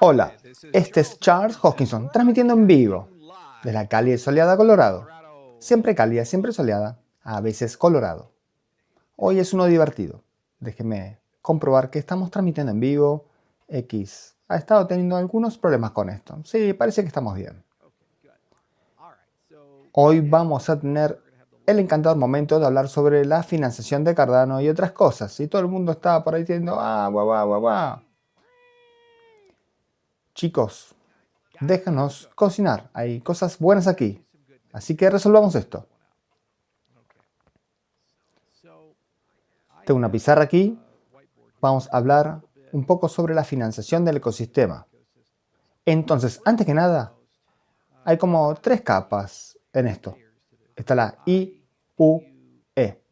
Hola, este es Charles Hoskinson, transmitiendo en vivo de la cálida y soleada Colorado. Siempre cálida, siempre soleada, a veces Colorado. Hoy es uno divertido. Déjenme comprobar que estamos transmitiendo en vivo. X ha estado teniendo algunos problemas con esto. Sí, parece que estamos bien. Hoy vamos a tener el encantador momento de hablar sobre la financiación de Cardano y otras cosas. Y todo el mundo está por ahí diciendo, guau, guau, guau, guau. Chicos, déjanos cocinar. Hay cosas buenas aquí. Así que resolvamos esto. Tengo una pizarra aquí. Vamos a hablar un poco sobre la financiación del ecosistema. Entonces, antes que nada, hay como tres capas en esto. Está la I, U, E.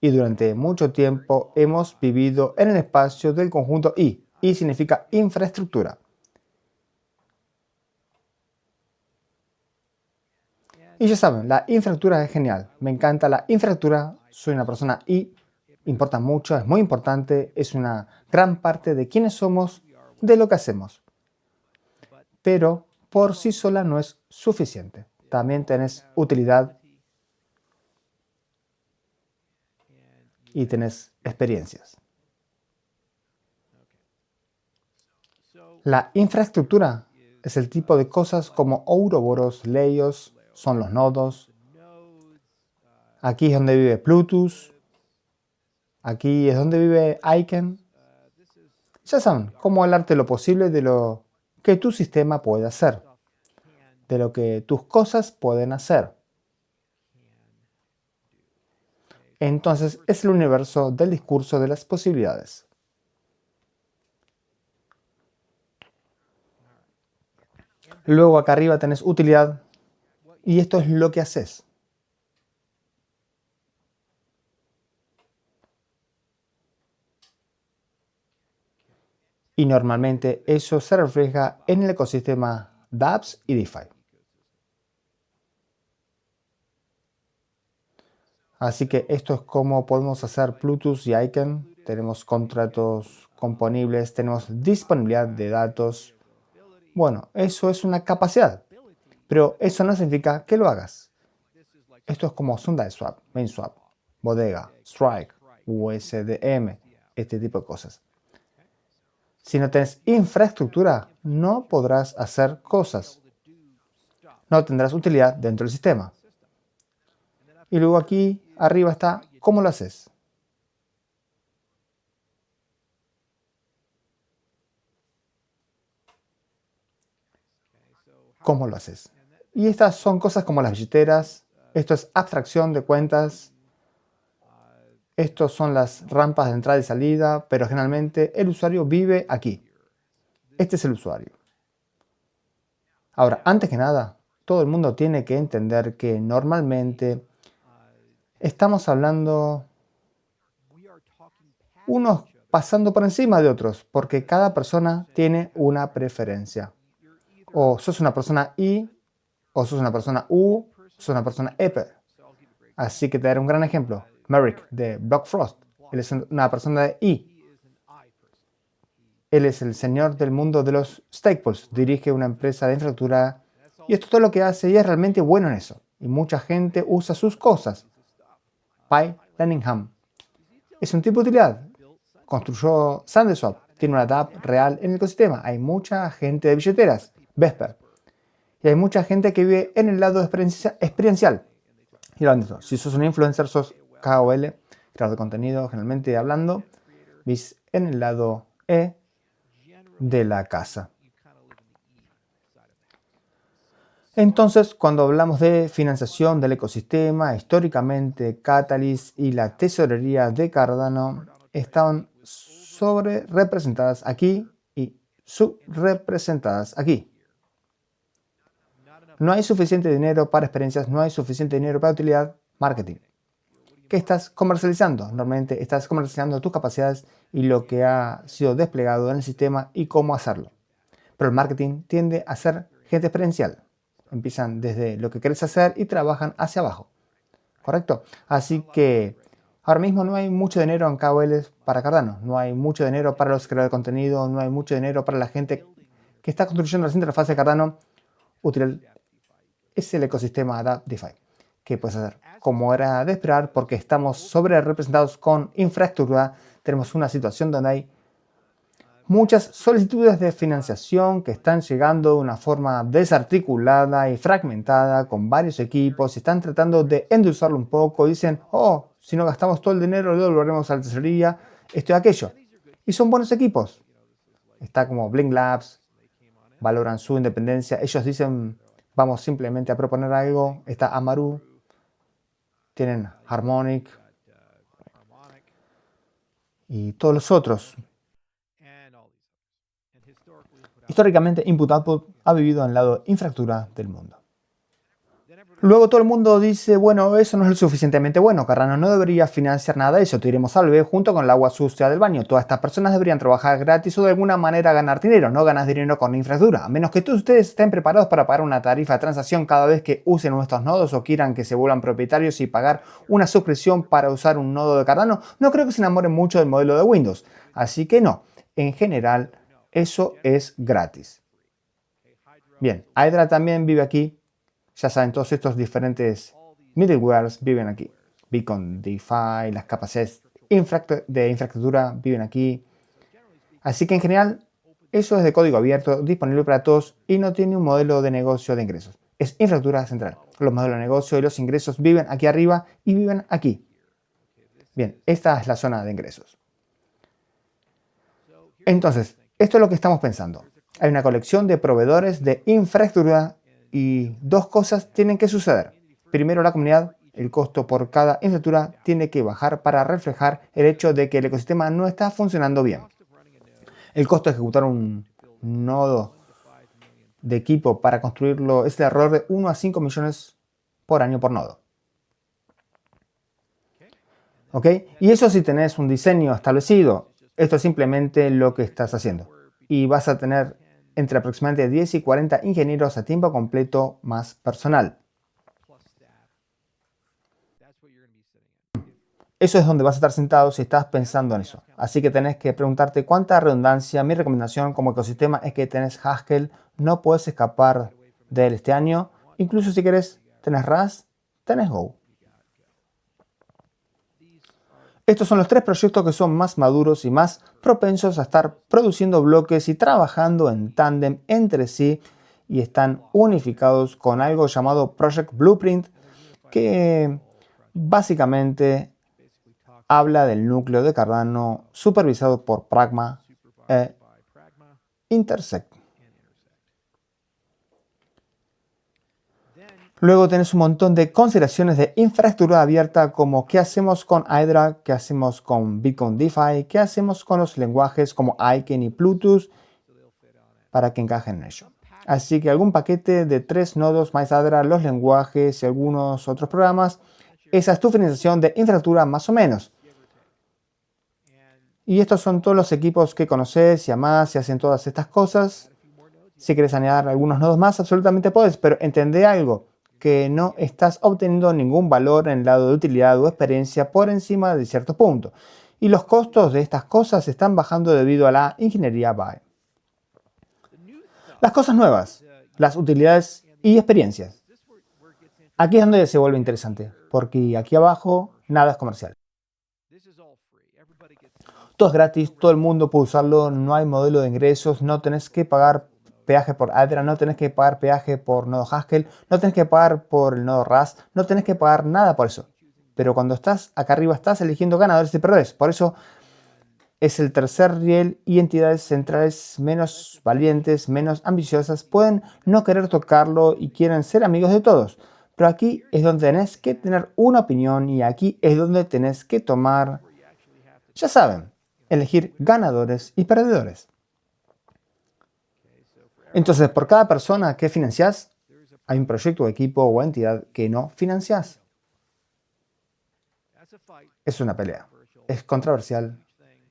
Y durante mucho tiempo hemos vivido en el espacio del conjunto I. I significa infraestructura. Y ya saben, la infraestructura es genial. Me encanta la infraestructura. Soy una persona I. Importa mucho, es muy importante. Es una gran parte de quiénes somos, de lo que hacemos. Pero por sí sola no es suficiente. También tenés utilidad y tenés experiencias. La infraestructura es el tipo de cosas como Ouroboros, Leios, son los nodos. Aquí es donde vive Plutus. Aquí es donde vive Aiken. Ya saben, cómo hablarte lo posible de lo que tu sistema puede hacer, de lo que tus cosas pueden hacer. Entonces es el universo del discurso de las posibilidades. Luego acá arriba tenés utilidad y esto es lo que haces. Y normalmente eso se refleja en el ecosistema dApps y DeFi. Así que esto es como podemos hacer Plutus y Aiken. Tenemos contratos componibles, tenemos disponibilidad de datos. Bueno, eso es una capacidad, pero eso no significa que lo hagas. Esto es como SundaeSwap, MainSwap, Bodega, Strike, USDM, este tipo de cosas. Si no tienes infraestructura, no podrás hacer cosas. No tendrás utilidad dentro del sistema. Y luego aquí arriba está cómo lo haces. ¿Cómo lo haces? Y estas son cosas como las billeteras. Esto es abstracción de cuentas. Estos son las rampas de entrada y salida, pero generalmente el usuario vive aquí. Este es el usuario. Ahora, antes que nada, todo el mundo tiene que entender que normalmente estamos hablando unos pasando por encima de otros, porque cada persona tiene una preferencia. O sos una persona I, o sos una persona U, sos una persona EP. Así que te daré un gran ejemplo. Merrick de Blockfrost. Él es una persona de I. Él es el señor del mundo de los stakeholders. Dirige una empresa de infraestructura y esto es todo lo que hace y es realmente bueno en eso. Y mucha gente usa sus cosas. Pi Lanningham es un tipo de utilidad. Construyó SundaeSwap. Tiene una dApp real en el ecosistema. Hay mucha gente de billeteras. Vesper. Y hay mucha gente que vive en el lado experiencial. Y si sos un influencer, sos KOL, creador de contenido, generalmente hablando, vis en el lado E de la casa. Entonces, cuando hablamos de financiación del ecosistema, históricamente Catalyst y la tesorería de Cardano estaban sobre representadas aquí y subrepresentadas aquí. No hay suficiente dinero para experiencias, no hay suficiente dinero para utilidad, marketing. ¿Qué estás comercializando? Normalmente estás comercializando tus capacidades y lo que ha sido desplegado en el sistema y cómo hacerlo. Pero el marketing tiende a ser gente experiencial. Empiezan desde lo que querés hacer y trabajan hacia abajo. ¿Correcto? Así que Ahora mismo no hay mucho dinero en KOLs para Cardano, no hay mucho dinero para los creadores de contenido, no hay mucho dinero para la gente que está construyendo las interfaces de Cardano. Útil es el ecosistema DeFi. ¿Qué puedes hacer? Como era de esperar, porque estamos sobre representados con infraestructura, tenemos una situación donde hay muchas solicitudes de financiación que están llegando de una forma desarticulada y fragmentada con varios equipos, están tratando de endulzarlo un poco, dicen, oh, si no gastamos todo el dinero, lo devolveremos a la tesorería, esto y aquello. Y son buenos equipos. Está como Blink Labs, valoran su independencia, ellos dicen, vamos simplemente a proponer algo, está Amaru, tienen Harmonic y todos los otros. Históricamente, Input Output ha vivido en el lado infraestructura del mundo. Luego todo el mundo dice, bueno, eso no es lo suficientemente bueno, Cardano no debería financiar nada de eso, te iremos al B junto con el agua sucia del baño. Todas estas personas deberían trabajar gratis o de alguna manera ganar dinero, no ganas dinero con infraestructura, a menos que todos ustedes estén preparados para pagar una tarifa de transacción cada vez que usen nuestros nodos o quieran que se vuelvan propietarios y pagar una suscripción para usar un nodo de Cardano. No creo que se enamoren mucho del modelo de Windows, así que no, en general eso es gratis. Bien, Hydra también vive aquí. Ya saben, todos estos diferentes middlewares viven aquí. Beacon, DeFi, las capacidades de infraestructura viven aquí. Así que en general, eso es de código abierto, disponible para todos y no tiene un modelo de negocio de ingresos. Es infraestructura central. Los modelos de negocio y los ingresos viven aquí arriba y viven aquí. Bien, esta es la zona de ingresos. Entonces, esto es lo que estamos pensando. Hay una colección de proveedores de infraestructura y dos cosas tienen que suceder. Primero, la comunidad, el costo por cada infraestructura tiene que bajar para reflejar el hecho de que el ecosistema no está funcionando bien. El costo de ejecutar un nodo de equipo para construirlo es de alrededor de 1 a 5 millones por año por nodo. ¿Ok? Y eso si tenés un diseño establecido, esto es simplemente lo que estás haciendo. Y vas a tener entre aproximadamente 10 y 40 ingenieros a tiempo completo más personal. Eso es donde vas a estar sentado si estás pensando en eso. Así que tenés que preguntarte cuánta redundancia. Mi recomendación como ecosistema es que tenés Haskell, no puedes escapar de él este año. Incluso si querés, tenés Rust, tenés Go. Estos son los tres proyectos que son más maduros y más propensos a estar produciendo bloques y trabajando en tándem entre sí y están unificados con algo llamado Project Blueprint, que básicamente habla del núcleo de Cardano supervisado por Pragma e Intersect. Luego tenés un montón de consideraciones de infraestructura abierta como qué hacemos con Hydra, qué hacemos con Bitcoin DeFi, qué hacemos con los lenguajes como Aiken y Plutus para que encajen en ello. Así que algún paquete de 3 nodos más Hydra, los lenguajes y algunos otros programas, esa es tu financiación de infraestructura más o menos. Y estos son todos los equipos que conoces y amás y hacen todas estas cosas. Si quieres añadir algunos nodos más, absolutamente puedes, pero entendé algo, que no estás obteniendo ningún valor en el lado de utilidad o experiencia por encima de cierto punto. Y los costos de estas cosas están bajando debido a la ingeniería BAE. Las cosas nuevas, las utilidades y experiencias. Aquí es donde se vuelve interesante, porque aquí abajo nada es comercial. Todo es gratis, todo el mundo puede usarlo, no hay modelo de ingresos, no tenés que pagar peaje por Hydra, no tenés que pagar peaje por nodo Haskell, no tenés que pagar por el nodo Rust, no tenés que pagar nada por eso. Pero cuando estás acá arriba estás eligiendo ganadores y perdedores. Por eso es el tercer riel y entidades centrales menos valientes, menos ambiciosas pueden no querer tocarlo y quieren ser amigos de todos. Pero aquí es donde tenés que tener una opinión y aquí es donde tenés que tomar, ya saben, elegir ganadores y perdedores. Entonces, por cada persona que financiás, hay un proyecto, equipo o entidad que no financiás. Es una pelea. Es controversial,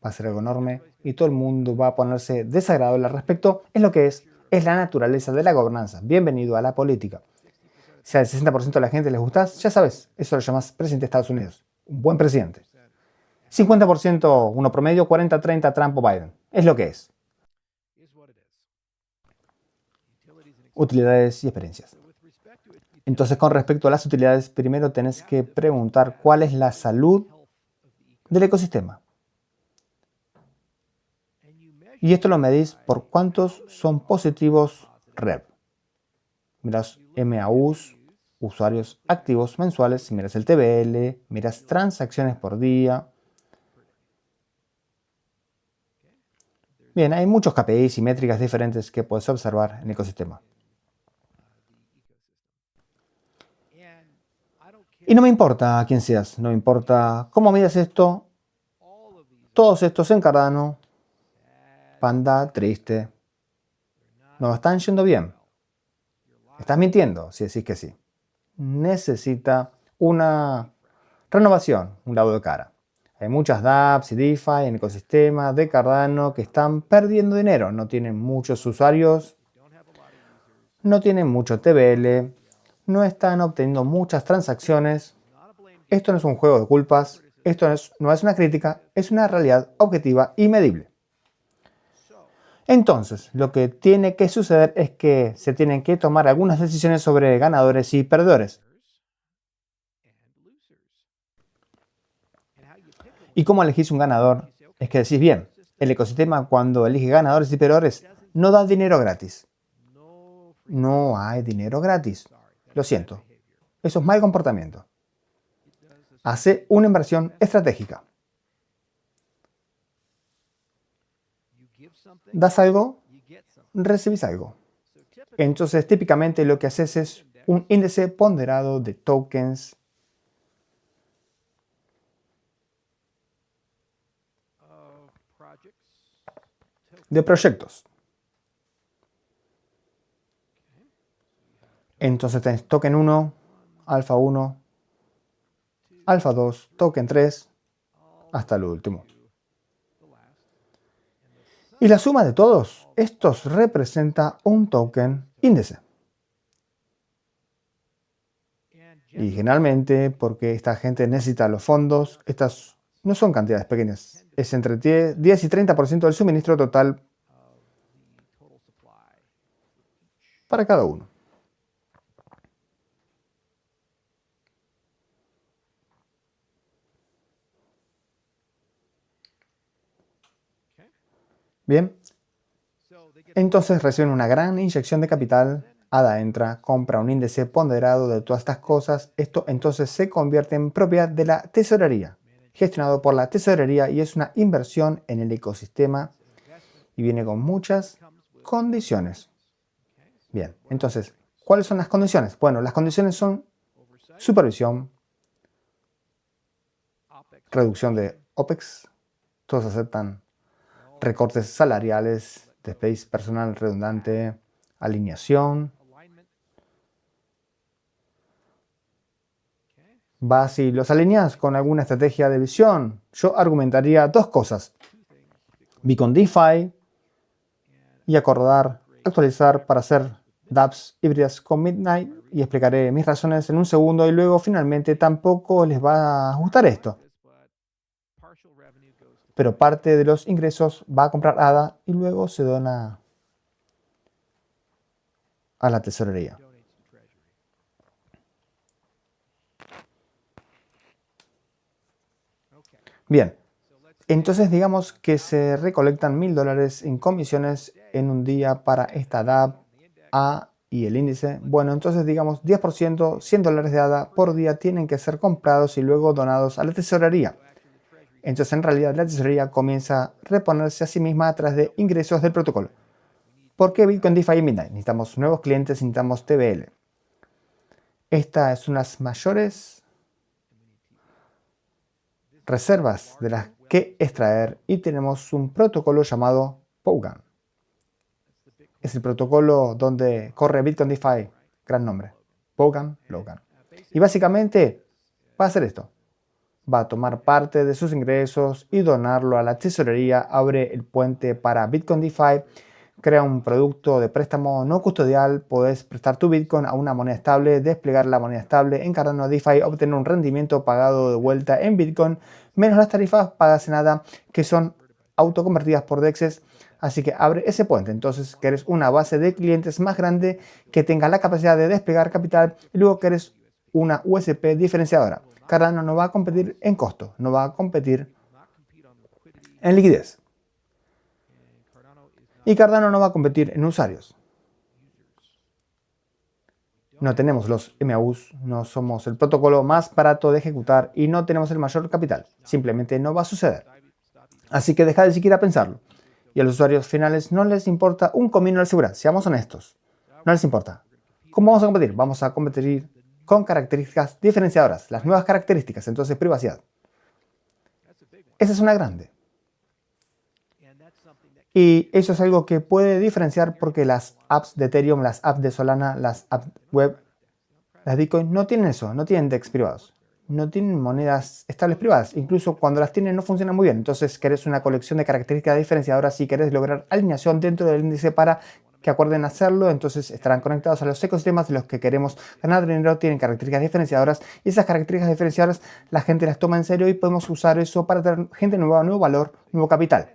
va a ser algo enorme y todo el mundo va a ponerse desagradable al respecto. Es lo que es la naturaleza de la gobernanza. Bienvenido a la política. Si al 60% de la gente les gustás, ya sabes, eso lo llamas presidente de Estados Unidos. Un buen presidente. 50% uno promedio, 40-30 Trump o Biden. Es lo que es. Utilidades y experiencias. Entonces, con respecto a las utilidades, primero tenés que preguntar cuál es la salud del ecosistema. Y esto lo medís por cuántos son positivos REV. Miras MAUs, usuarios activos mensuales, miras el TBL, miras transacciones por día. Bien, hay muchos KPIs y métricas diferentes que puedes observar en el ecosistema. Y no me importa quién seas, no me importa cómo midas esto. Todos estos en Cardano, Panda, triste. No están yendo bien. Estás mintiendo si decís que sí. Necesita una renovación, un lavado de cara. Hay muchas dApps y DeFi en el ecosistema de Cardano que están perdiendo dinero. No tienen muchos usuarios, no tienen mucho TVL, no están obteniendo muchas transacciones. Esto no es un juego de culpas, esto no es una crítica, es una realidad objetiva y medible. Entonces, lo que tiene que suceder es que se tienen que tomar algunas decisiones sobre ganadores y perdedores. ¿Y cómo elegís un ganador? Es que decís, bien, el ecosistema cuando elige ganadores y perdedores no da dinero gratis. No hay dinero gratis. Lo siento. Eso es mal comportamiento. Hace una inversión estratégica. Das algo, recibís algo. Entonces, típicamente lo que haces es un índice ponderado de tokens de proyectos. Entonces tenés token 1, alfa 1, alfa 2, token 3, hasta el último. Y la suma de todos estos representa un token índice. Y generalmente, porque esta gente necesita los fondos, estas no son cantidades pequeñas. Es entre 10 y 30% del suministro total para cada uno. Bien, entonces reciben una gran inyección de capital. ADA entra, compra un índice ponderado de todas estas cosas. Esto entonces se convierte en propiedad de la tesorería, gestionado por la tesorería, y es una inversión en el ecosistema y viene con muchas condiciones. Bien, entonces, ¿cuáles son las condiciones? Bueno, las condiciones son supervisión, reducción de OPEX, todos aceptan recortes salariales, space personal redundante, alineación. Vas y los alineas con alguna estrategia de visión. Yo argumentaría dos cosas. Beacon DeFi y acordar, actualizar para hacer dApps híbridas con Midnight, y explicaré mis razones en un segundo, y luego finalmente tampoco les va a gustar esto. Pero parte de los ingresos va a comprar ADA y luego se dona a la tesorería. Bien, entonces digamos que se recolectan $1000 en comisiones en un día para esta dApp A y el índice. Bueno, entonces digamos 10%, $100 de ADA por día tienen que ser comprados y luego donados a la tesorería. Entonces en realidad la tesorería comienza a reponerse a sí misma a través de ingresos del protocolo. ¿Por qué Bitcoin DeFi y Midnight? Necesitamos nuevos clientes, necesitamos TVL. Esta es una de las mayores reservas de las que extraer, y tenemos un protocolo llamado Pogan. Es el protocolo donde corre Bitcoin DeFi, gran nombre, Pogan Logan. Y básicamente va a hacer esto. Va a tomar parte de sus ingresos y donarlo a la tesorería. Abre el puente para Bitcoin DeFi crea un producto de préstamo no custodial, puedes prestar tu Bitcoin a una moneda estable, desplegar la moneda estable en Cardano DeFi, obtener un rendimiento pagado de vuelta en Bitcoin, menos las tarifas pagas en ADA, que son autoconvertidas por DEXs. Así que abre ese puente. Entonces, quieres una base de clientes más grande que tenga la capacidad de desplegar capital y luego quieres una USP diferenciadora. Cardano no va a competir en costo, no va a competir en liquidez. Y Cardano no va a competir en usuarios. No tenemos los MAUs, no somos el protocolo más barato de ejecutar y no tenemos el mayor capital. Simplemente no va a suceder. Así que deja de siquiera pensarlo. Y a los usuarios finales no les importa un comino de seguridad, seamos honestos. No les importa. ¿Cómo vamos a competir? Vamos a competir con características diferenciadoras, las nuevas características, entonces privacidad. Esa es una grande. Y eso es algo que puede diferenciar porque las apps de Ethereum, las apps de Solana, las apps web, las Bitcoin no tienen eso, no tienen DEX privados. No tienen monedas estables privadas. Incluso cuando las tienen no funcionan muy bien. Entonces querés una colección de características diferenciadoras si querés lograr alineación dentro del índice para que acuerden hacerlo. Entonces estarán conectados a los ecosistemas de los que queremos ganar dinero. Tienen características diferenciadoras y esas características diferenciadoras la gente las toma en serio y podemos usar eso para traer gente nueva, nuevo valor, nuevo capital.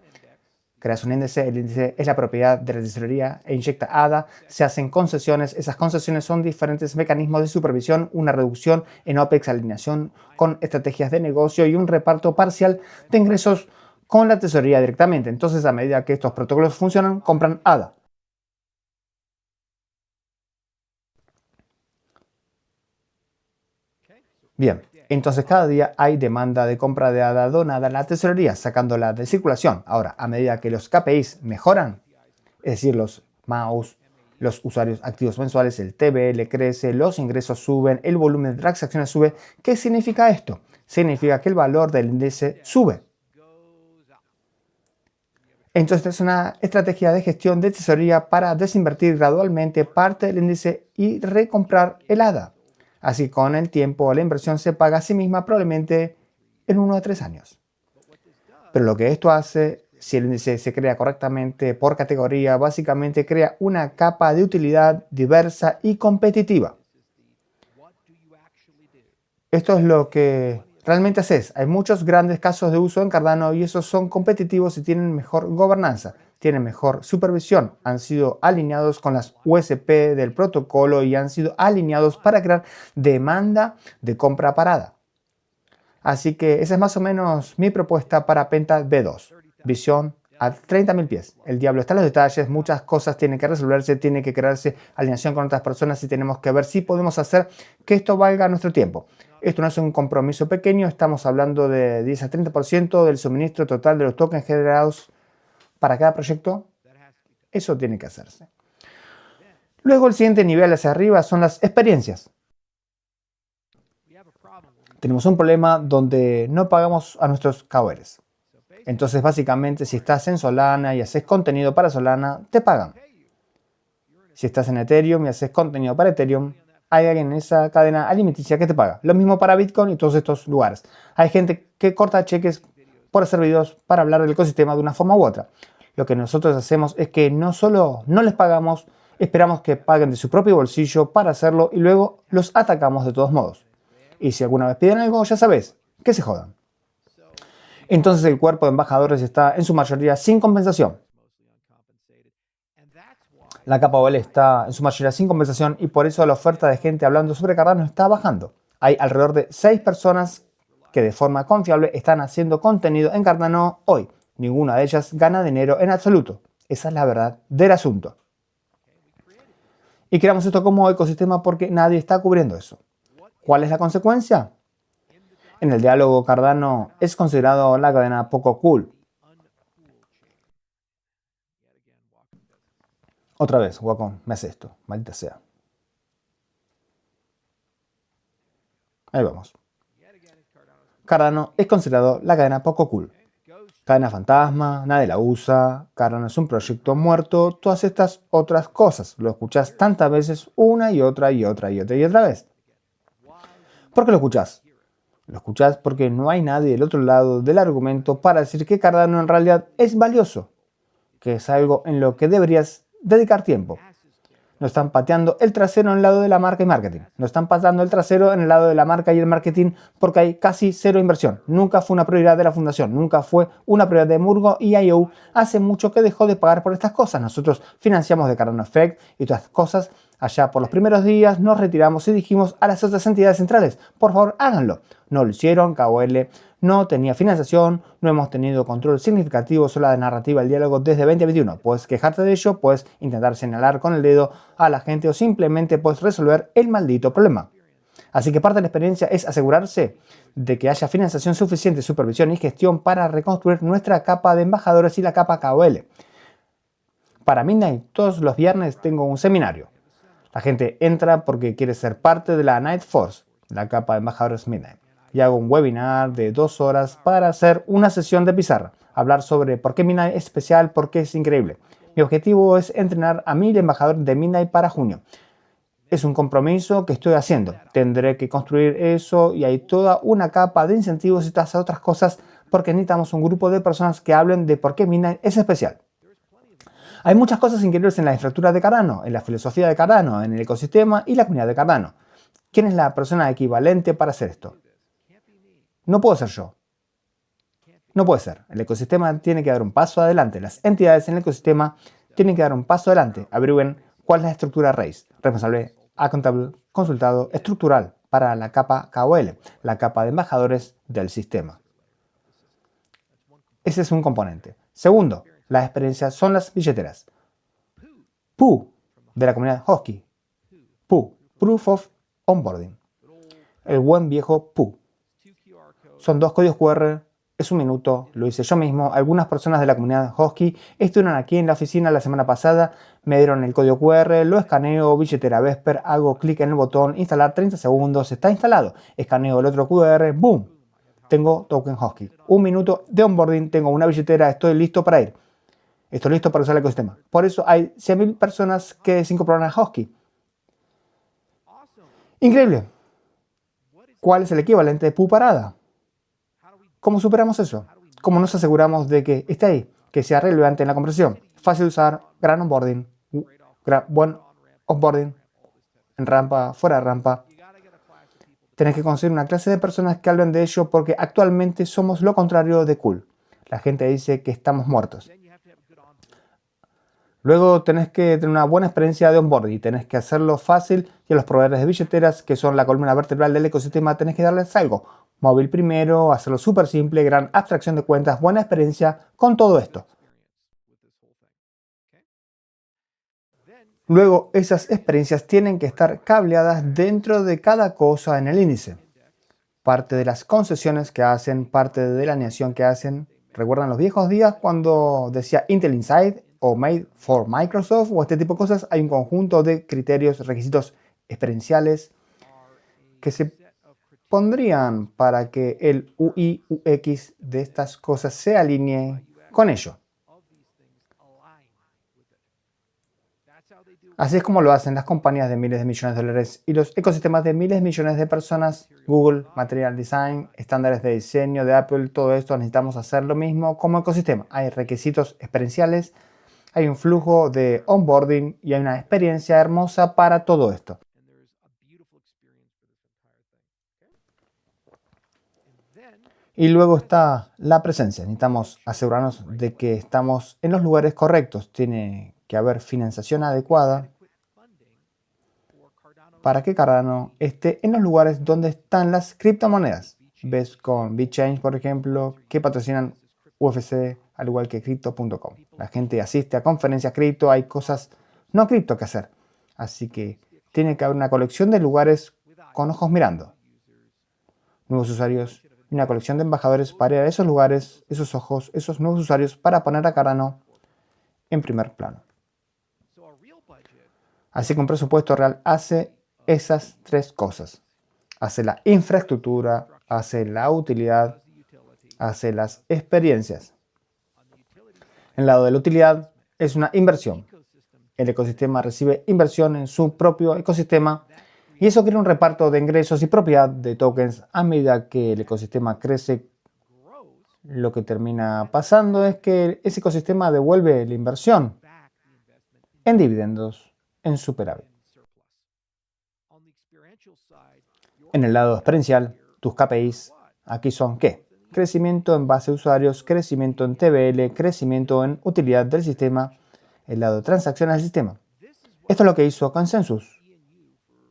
Creas un índice, el índice es la propiedad de la tesorería e inyecta ADA, se hacen concesiones, esas concesiones son diferentes mecanismos de supervisión, una reducción en OPEX, alineación con estrategias de negocio y un reparto parcial de ingresos con la tesorería directamente. Entonces, a medida que estos protocolos funcionan, compran ADA. Bien, entonces cada día hay demanda de compra de ADA donada a la tesorería, sacándola de circulación. Ahora, a medida que los KPIs mejoran, es decir, los MAUs, los usuarios activos mensuales, el TBL crece, los ingresos suben, el volumen de transacciones sube. ¿Qué significa esto? Significa que el valor del índice sube. Entonces es una estrategia de gestión de tesorería para desinvertir gradualmente parte del índice y recomprar el ADA. Así con el tiempo la inversión se paga a sí misma probablemente en 1 a 3 años. Pero lo que esto hace, si el índice se crea correctamente por categoría, básicamente crea una capa de utilidad diversa y competitiva. Esto es lo que realmente haces. Hay muchos grandes casos de uso en Cardano y esos son competitivos y tienen mejor gobernanza, tienen mejor supervisión, han sido alineados con las USP del protocolo y han sido alineados para crear demanda de compra parada. Así que esa es más o menos mi propuesta para Penta B2. Visión a 30.000 pies. El diablo está en los detalles, muchas cosas tienen que resolverse, tiene que crearse alineación con otras personas y tenemos que ver si podemos hacer que esto valga nuestro tiempo. Esto no es un compromiso pequeño, estamos hablando de 10 a 30% del suministro total de los tokens generados para cada proyecto. Eso tiene que hacerse. Luego el siguiente nivel hacia arriba son las experiencias. Tenemos un problema donde no pagamos a nuestros KOLs. Entonces, básicamente, si estás en Solana y haces contenido para Solana, te pagan. Si estás en Ethereum y haces contenido para Ethereum, hay alguien en esa cadena alimenticia que te paga. Lo mismo para Bitcoin y todos estos lugares. Hay gente que corta cheques por hacer videos para hablar del ecosistema de una forma u otra. Lo que nosotros hacemos es que no solo no les pagamos, esperamos que paguen de su propio bolsillo para hacerlo y luego los atacamos de todos modos. Y si alguna vez piden algo, ya sabes, que se jodan. Entonces el cuerpo de embajadores está en su mayoría sin compensación. La capa OL está en su mayoría sin compensación y por eso la oferta de gente hablando sobre Cardano está bajando. Hay alrededor de 6 personas que de forma confiable están haciendo contenido en Cardano hoy. Ninguna de ellas gana dinero en absoluto. Esa es la verdad del asunto. Y creamos esto como ecosistema porque nadie está cubriendo eso. ¿Cuál es la consecuencia? En el diálogo, Cardano es considerado la cadena poco cool. Otra vez, Wacom, me hace esto, maldita sea. Ahí vamos. Cardano es considerado la cadena poco cool. Cadena fantasma, nadie la usa, Cardano es un proyecto muerto, todas estas otras cosas. Lo escuchás tantas veces, una y otra y otra y otra y otra vez. ¿Por qué lo escuchás? Lo escuchás porque no hay nadie del otro lado del argumento para decir que Cardano en realidad es valioso, que es algo en lo que deberías dedicar tiempo. No están pateando el trasero en el lado de la marca y marketing. No están pateando el trasero en el lado de la marca y el marketing porque hay casi cero inversión. Nunca fue una prioridad de la fundación. Nunca fue una prioridad de Murgo y IO. Hace mucho que dejó de pagar por estas cosas. Nosotros financiamos de Cardano Effect y todas estas cosas. Allá por los primeros días nos retiramos y dijimos a las otras entidades centrales, por favor háganlo. No lo hicieron, KOL no tenía financiación, no hemos tenido control significativo sobre la narrativa del diálogo desde 2021. Puedes quejarte de ello, puedes intentar señalar con el dedo a la gente o simplemente puedes resolver el maldito problema. Así que parte de la experiencia es asegurarse de que haya financiación suficiente, supervisión y gestión para reconstruir nuestra capa de embajadores y la capa KOL. Para Midnight, todos los viernes tengo un seminario. La gente entra porque quiere ser parte de la Night Force, la capa de embajadores Midnight. Y hago un webinar de 2 horas para hacer una sesión de pizarra, hablar sobre por qué Midnight es especial, por qué es increíble. Mi objetivo es entrenar a 1000 embajadores de Midnight para junio. Es un compromiso que estoy haciendo. Tendré que construir eso y hay toda una capa de incentivos y todas otras cosas porque necesitamos un grupo de personas que hablen de por qué Midnight es especial. Hay muchas cosas increíbles en la infraestructura de Cardano, en la filosofía de Cardano, en el ecosistema y la comunidad de Cardano. ¿Quién es la persona equivalente para hacer esto? No puedo ser yo. No puede ser. El ecosistema tiene que dar un paso adelante. Las entidades en el ecosistema tienen que dar un paso adelante. Averigüen cuál es la estructura RAIS, responsable, accountable, consultado, estructural para la capa KOL, la capa de embajadores del sistema. Ese es un componente. Segundo, las experiencias son las billeteras. POO, de la comunidad Hosky. POO, Proof of Onboarding. El buen viejo POO. Son 2 códigos QR, es 1 minuto, lo hice yo mismo. Algunas personas de la comunidad Hosky estuvieron aquí en la oficina la semana pasada, me dieron el código QR, lo escaneo, billetera Vesper, hago clic en el botón, instalar 30 segundos, está instalado. Escaneo el otro QR, boom, tengo token Hosky. 1 minuto de onboarding, tengo una billetera, estoy listo para ir. Estoy listo para usar el ecosistema. Por eso hay 100.000 personas que se incorporaron a Hosky. Increíble. ¿Cuál es el equivalente de POO parada? ¿Cómo superamos eso? ¿Cómo nos aseguramos de que esté ahí, que sea relevante en la conversación? Fácil de usar, gran onboarding, buen onboarding, en rampa, fuera de rampa. Tenés que conseguir una clase de personas que hablen de ello porque actualmente somos lo contrario de cool. La gente dice que estamos muertos. Luego tenés que tener una buena experiencia de onboarding y tenés que hacerlo fácil y a los proveedores de billeteras, que son la columna vertebral del ecosistema, tenés que darles algo. Móvil primero, hacerlo súper simple, gran abstracción de cuentas, buena experiencia con todo esto. Luego, esas experiencias tienen que estar cableadas dentro de cada cosa en el índice. Parte de las concesiones que hacen, parte de la alineación que hacen. ¿Recuerdan los viejos días cuando decía Intel Inside o Made for Microsoft o este tipo de cosas? Hay un conjunto de criterios, requisitos experienciales que se pondrían para que el UI, UX de estas cosas se alinee con ello. Así es como lo hacen las compañías de miles de millones de dólares y los ecosistemas de miles de millones de personas. Google, Material Design, estándares de diseño de Apple, todo esto necesitamos hacer lo mismo como ecosistema. Hay requisitos experienciales, hay un flujo de onboarding y hay una experiencia hermosa para todo esto. Y luego está la presencia. Necesitamos asegurarnos de que estamos en los lugares correctos. Tiene que haber financiación adecuada para que Cardano esté en los lugares donde están las criptomonedas. Ves con BitChange, por ejemplo, que patrocinan UFC, al igual que Crypto.com. La gente asiste a conferencias cripto, hay cosas no cripto que hacer. Así que tiene que haber una colección de lugares con ojos mirando. Nuevos usuarios y una colección de embajadores para ir a esos lugares, esos ojos, esos nuevos usuarios para poner a Cardano en primer plano. Así que un presupuesto real hace esas 3 cosas. Hace la infraestructura, hace la utilidad, hace las experiencias. En el lado de la utilidad es una inversión. El ecosistema recibe inversión en su propio ecosistema y eso crea un reparto de ingresos y propiedad de tokens a medida que el ecosistema crece. Lo que termina pasando es que ese ecosistema devuelve la inversión en dividendos, en superávit. En el lado experiencial, tus KPIs aquí son ¿qué? Crecimiento en base de usuarios, crecimiento en TVL, crecimiento en utilidad del sistema, el lado de transacciones del sistema. Esto es lo que hizo Consensus,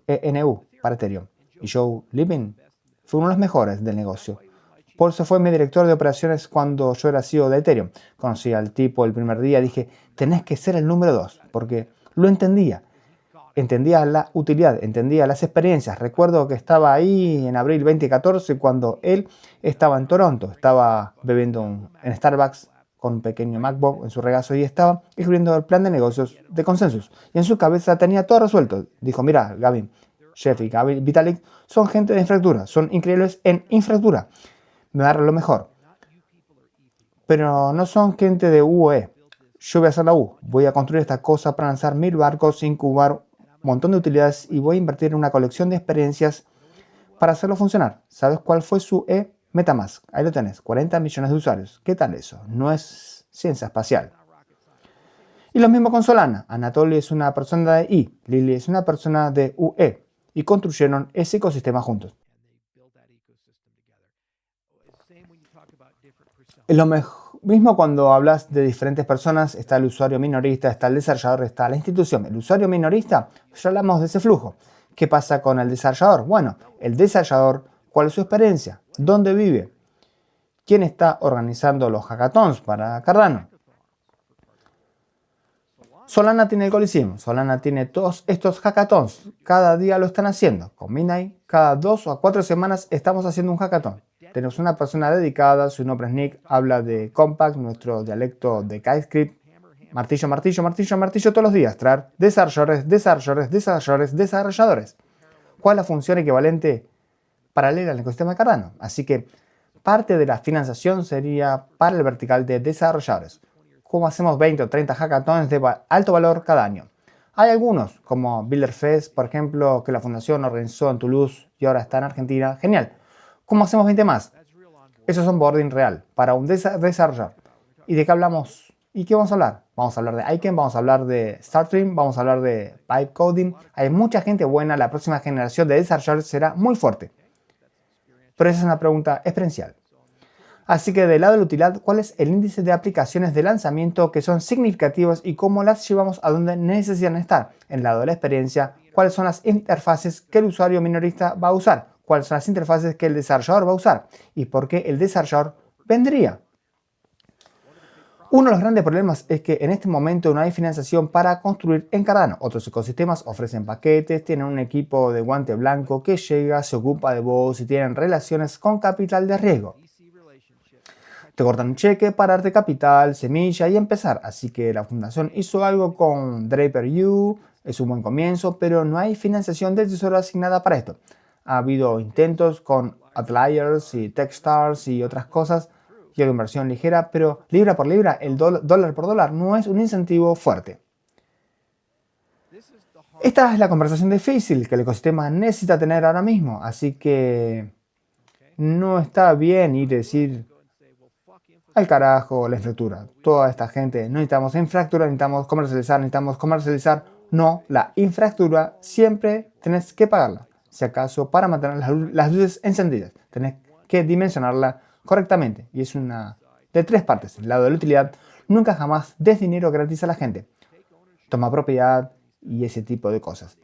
ENU, para Ethereum. Y Joe Lubin fue uno de los mejores del negocio. Por eso fue mi director de operaciones cuando yo era CEO de Ethereum. Conocí al tipo el primer día, dije, tenés que ser el número 2, porque lo entendía. Entendía la utilidad, entendía las experiencias. Recuerdo que estaba ahí en abril 2014 cuando él estaba en Toronto, estaba bebiendo en Starbucks con un pequeño MacBook en su regazo y estaba escribiendo el plan de negocios de Consensus. Y en su cabeza tenía todo resuelto. Dijo, mira, Gavin, Jeff y Gavin Vitalik son gente de infraestructura, son increíbles en infraestructura. Me va a dar lo mejor. Pero no son gente de UE. Yo voy a hacer la U. Voy a construir esta cosa para lanzar 1000 barcos, incubar un montón de utilidades y voy a invertir en una colección de experiencias para hacerlo funcionar. ¿Sabes cuál fue su E? MetaMask. Ahí lo tenés, 40 millones de usuarios. ¿Qué tal eso? No es ciencia espacial. Y lo mismo con Solana. Anatoly es una persona de I, Lily es una persona de UE y construyeron ese ecosistema juntos. Es lo mismo cuando hablas de diferentes personas, está el usuario minorista, está el desarrollador, está la institución. El usuario minorista, ya hablamos de ese flujo. ¿Qué pasa con el desarrollador? Bueno, el desarrollador, ¿cuál es su experiencia? ¿Dónde vive? ¿Quién está organizando los hackathons para Cardano? Solana tiene el Coliseum, Solana tiene todos estos hackathons. Cada día lo están haciendo. Con Midnight, cada 2 o 4 semanas estamos haciendo un hackathon. Tenemos una persona dedicada, su nombre es Nick, habla de Compact, nuestro dialecto de KiteScript. Martillo, martillo, martillo, martillo todos los días. Traer desarrolladores, desarrolladores, desarrolladores, desarrolladores. ¿Cuál es la función equivalente paralela al ecosistema de Cardano? Así que parte de la financiación sería para el vertical de desarrolladores. ¿Cómo hacemos 20 o 30 hackathons de alto valor cada año? Hay algunos, como Builder Fest, por ejemplo, que la fundación organizó en Toulouse y ahora está en Argentina. Genial. ¿Cómo hacemos 20 más? Eso es onboarding real para un desarrollador. ¿Y de qué hablamos? ¿Y qué vamos a hablar? Vamos a hablar de Iken, vamos a hablar de Starstream, vamos a hablar de Pipe Coding. Hay mucha gente buena, la próxima generación de desarrolladores será muy fuerte. Pero esa es una pregunta experiencial. Así que del lado de la utilidad, ¿cuál es el índice de aplicaciones de lanzamiento que son significativas y cómo las llevamos a donde necesitan estar? En el lado de la experiencia, ¿cuáles son las interfaces que el usuario minorista va a usar? ¿Cuáles son las interfaces que el desarrollador va a usar? ¿Y por qué el desarrollador vendría? Uno de los grandes problemas es que en este momento no hay financiación para construir en Cardano. Otros ecosistemas ofrecen paquetes, tienen un equipo de guante blanco que llega, se ocupa de vos y tienen relaciones con capital de riesgo. Te cortan un cheque para darte capital, semilla y empezar. Así que la fundación hizo algo con DraperU, es un buen comienzo, pero no hay financiación de tesoro asignada para esto. Ha habido intentos con Outliers y Techstars y otras cosas, y hay inversión ligera, pero libra por libra, el dólar por dólar no es un incentivo fuerte. Esta es la conversación difícil que el ecosistema necesita tener ahora mismo, así que no está bien ir a decir al carajo la infraestructura. Toda esta gente, no necesitamos infraestructura, necesitamos comercializar. No, la infraestructura siempre tenés que pagarla. Si acaso para mantener las luces encendidas, tenés que dimensionarla correctamente. Y es una de 3 partes. El lado de la utilidad, nunca jamás des dinero gratis a la gente. Toma propiedad y ese tipo de cosas.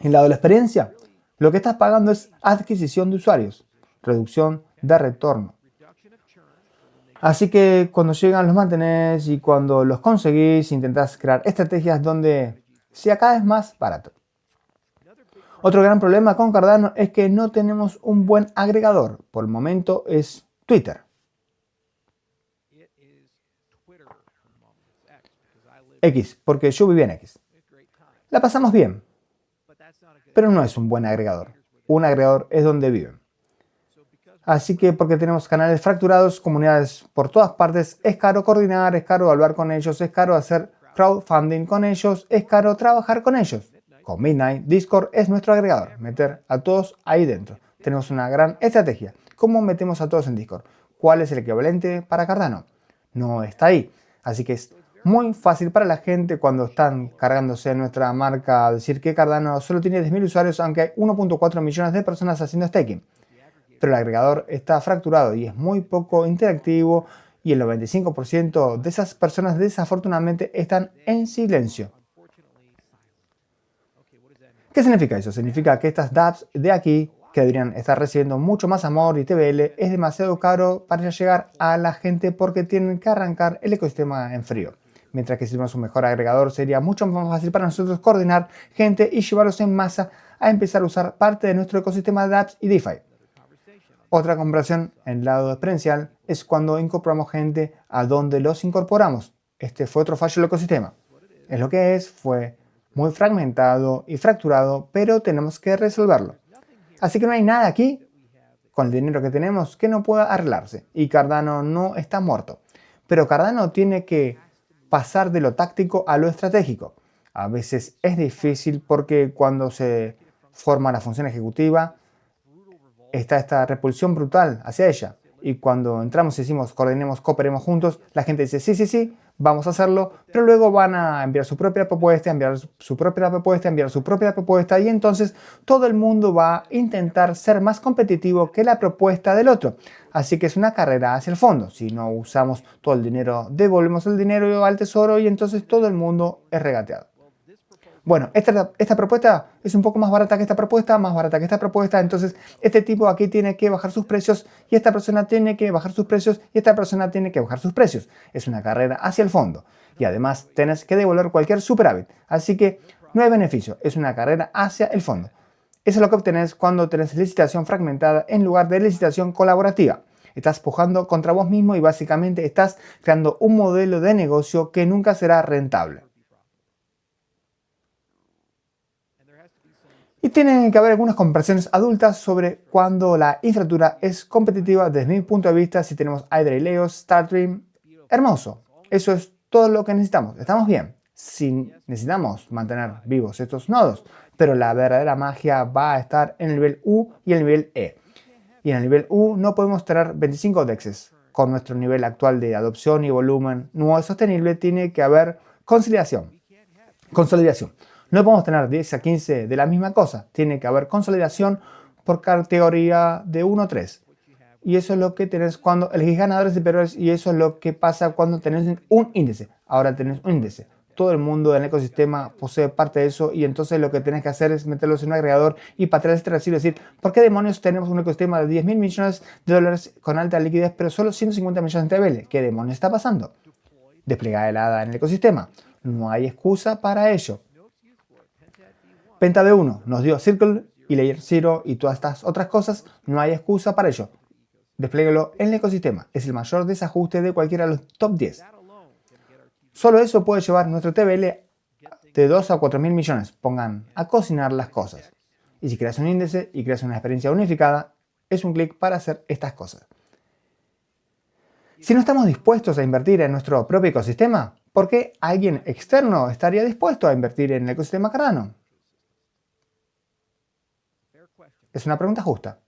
El lado de la experiencia, lo que estás pagando es adquisición de usuarios, reducción de retorno. Así que cuando llegan los mantenés y cuando los conseguís, intentás crear estrategias donde sea cada vez más barato. Otro gran problema con Cardano es que no tenemos un buen agregador. Por el momento es Twitter. X, porque yo viví en X. La pasamos bien, pero no es un buen agregador. Un agregador es donde viven. Así que porque tenemos canales fracturados, comunidades por todas partes, es caro coordinar, es caro hablar con ellos, es caro hacer crowdfunding con ellos, es caro trabajar con ellos. Con Midnight, Discord es nuestro agregador, meter a todos ahí dentro. Tenemos una gran estrategia. ¿Cómo metemos a todos en Discord? cuál es el equivalente para Cardano. No está ahí. Así que es muy fácil para la gente cuando están cargándose nuestra marca decir que Cardano solo tiene 10.000 usuarios, aunque hay 1.4 millones de personas haciendo staking. Pero el agregador está fracturado y es muy poco interactivo y el 95% de esas personas desafortunadamente están en silencio. ¿Qué significa eso? Significa que estas dApps de aquí, que deberían estar recibiendo mucho más amor y TVL, es demasiado caro para llegar a la gente porque tienen que arrancar el ecosistema en frío. Mientras que si tenemos un mejor agregador sería mucho más fácil para nosotros coordinar gente y llevarlos en masa a empezar a usar parte de nuestro ecosistema de dApps y DeFi. Otra comparación en el lado experiencial es cuando incorporamos gente a donde los incorporamos. Este fue otro fallo del ecosistema. Es lo que es, fue muy fragmentado y fracturado, pero tenemos que resolverlo. Así que no hay nada aquí, con el dinero que tenemos, que no pueda arreglarse. Y Cardano no está muerto. Pero Cardano tiene que pasar de lo táctico a lo estratégico. A veces es difícil porque cuando se forma la función ejecutiva, está esta repulsión brutal hacia ella. Y cuando entramos y decimos coordinemos, cooperemos juntos, la gente dice sí, vamos a hacerlo, pero luego van a enviar su propia propuesta, enviar su propia propuesta, enviar su propia propuesta, y entonces todo el mundo va a intentar ser más competitivo que la propuesta del otro. Así que es una carrera hacia el fondo. Si no usamos todo el dinero, devolvemos el dinero al tesoro y entonces todo el mundo es regateado. Bueno, esta propuesta es un poco más barata que esta propuesta, más barata que esta propuesta, entonces este tipo aquí tiene que bajar sus precios y esta persona tiene que bajar sus precios y esta persona tiene que bajar sus precios. Es una carrera hacia el fondo y además tienes que devolver cualquier superávit, así que no hay beneficio, es una carrera hacia el fondo. Eso es lo que obtenés cuando tenés licitación fragmentada en lugar de licitación colaborativa. Estás pujando contra vos mismo y básicamente estás creando un modelo de negocio que nunca será rentable. Y tienen que haber algunas comparaciones adultas sobre cuando la infraestructura es competitiva desde mi punto de vista. Si tenemos Hydra y Leos, Starstream, hermoso. Eso es todo lo que necesitamos. Estamos bien. Si necesitamos mantener vivos estos nodos, pero la verdadera magia va a estar en el nivel U y el nivel E. Y en el nivel U no podemos tener 25 DEXs. Con nuestro nivel actual de adopción y volumen no es sostenible, tiene que haber consolidación. No podemos tener 10 a 15 de la misma cosa. Tiene que haber consolidación por categoría de 1 a 3. Y eso es lo que tenés cuando elegís ganadores y perdedores. Y eso es lo que pasa cuando tenés un índice. Ahora tenés un índice. Todo el mundo del ecosistema posee parte de eso. Y entonces lo que tenés que hacer es meterlos en un agregador y patear este recibo y decir, ¿por qué demonios tenemos un ecosistema de 10.000 millones de dólares con alta liquidez, pero solo 150 millones de TVL? ¿Qué demonios está pasando? Desplegada el ADA en el ecosistema. No hay excusa para ello. Penta de 1 nos dio Circle y Layer 0 y todas estas otras cosas, no hay excusa para ello. Despléguelo en el ecosistema. Es el mayor desajuste de cualquiera de los top 10. Solo eso puede llevar nuestro TVL de 2 a 4.000 millones. Pongan a cocinar las cosas. Y si creas un índice y creas una experiencia unificada, es un clic para hacer estas cosas. Si no estamos dispuestos a invertir en nuestro propio ecosistema, ¿por qué alguien externo estaría dispuesto a invertir en el ecosistema Cardano? Es una pregunta justa.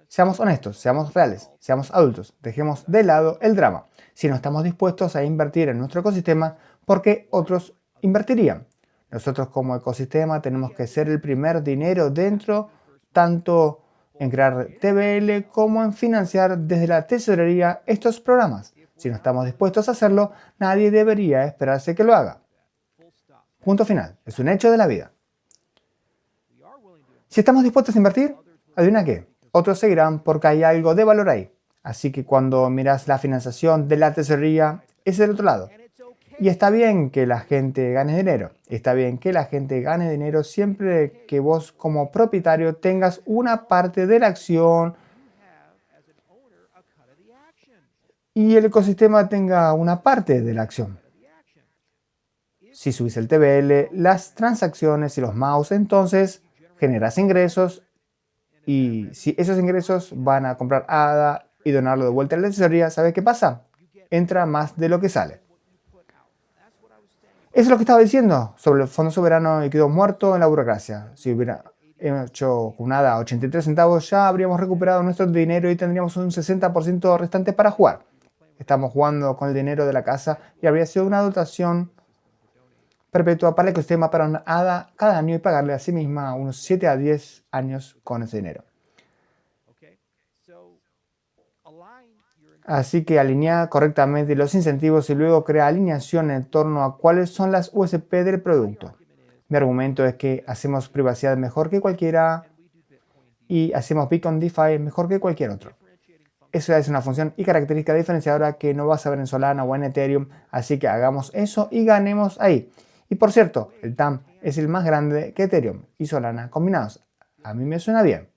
Seamos honestos, seamos reales, seamos adultos, dejemos de lado el drama. Si no estamos dispuestos a invertir en nuestro ecosistema, ¿por qué otros invertirían? Nosotros como ecosistema tenemos que ser el primer dinero dentro, tanto en crear TVL como en financiar desde la tesorería estos programas. Si no estamos dispuestos a hacerlo, nadie debería esperarse que lo haga. Punto final. Es un hecho de la vida. Si estamos dispuestos a invertir, adivina qué, otros seguirán porque hay algo de valor ahí. Así que cuando miras la financiación de la tesorería, es del otro lado. Y está bien que la gente gane dinero. Está bien que la gente gane dinero siempre que vos como propietario tengas una parte de la acción y el ecosistema tenga una parte de la acción. Si subís el TVL, las transacciones y los mouse, entonces generas ingresos y si esos ingresos van a comprar ADA y donarlo de vuelta a la tesorería, ¿sabes qué pasa? Entra más de lo que sale. Eso es lo que estaba diciendo sobre el Fondo Soberano y quedó muerto en la burocracia. Si hubiera hecho con ADA 83 centavos, ya habríamos recuperado nuestro dinero y tendríamos un 60% restante para jugar. Estamos jugando con el dinero de la casa y habría sido una dotación perpetua para el ecosistema para una ADA cada año y pagarle a sí misma unos 7 a 10 años con ese dinero. Así que alinea correctamente los incentivos y luego crea alineación en torno a cuáles son las USP del producto. Mi argumento es que hacemos privacidad mejor que cualquiera y hacemos Bitcoin DeFi mejor que cualquier otro. Eso es una función y característica diferenciadora que no vas a ver en Solana o en Ethereum, así que hagamos eso y ganemos ahí. Y por cierto, el TAM es el más grande que Ethereum y Solana combinados. A mí me suena bien.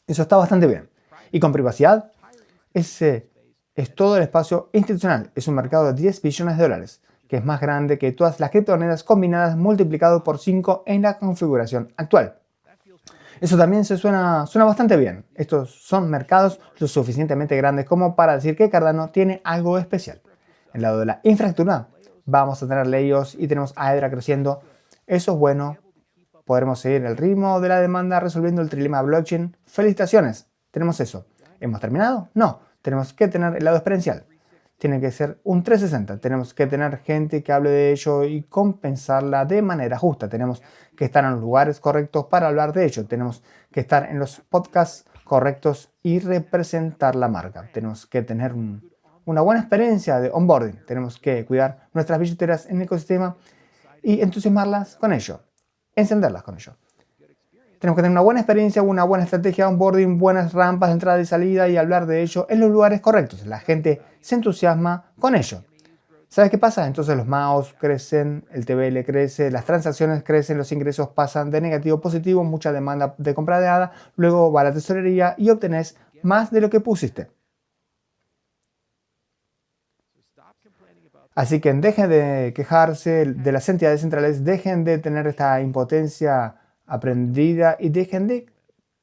Eso está bastante bien. Y con privacidad, ese es todo el espacio institucional. Es un mercado de 10 billones de dólares, que es más grande que todas las criptomonedas combinadas multiplicado por 5 en la configuración actual. Eso también suena bastante bien. Estos son mercados lo suficientemente grandes como para decir que Cardano tiene algo especial. En el lado de la infraestructura, vamos a tener Leios y tenemos Aedra creciendo. Eso es bueno. Podremos seguir el ritmo de la demanda resolviendo el trilema blockchain. ¡Felicitaciones! Tenemos eso. ¿Hemos terminado? No. Tenemos que tener el lado experiencial. Tiene que ser un 360. Tenemos que tener gente que hable de ello y compensarla de manera justa. Tenemos que estar en los lugares correctos para hablar de ello. Tenemos que estar en los podcasts correctos y representar la marca. Tenemos que tener una buena experiencia de onboarding. Tenemos que cuidar nuestras billeteras en el ecosistema y entusiasmarlas con ello. Encenderlas con ello. Tenemos que tener una buena experiencia, una buena estrategia de onboarding, buenas rampas de entrada y salida y hablar de ello en los lugares correctos. La gente se entusiasma con ello. ¿Sabes qué pasa? Entonces los MAOs crecen, el TVL crece, las transacciones crecen, los ingresos pasan de negativo a positivo, mucha demanda de compra de ADA, luego va a la tesorería y obtenés más de lo que pusiste. Así que dejen de quejarse de las entidades centrales, dejen de tener esta impotencia aprendida y dejen de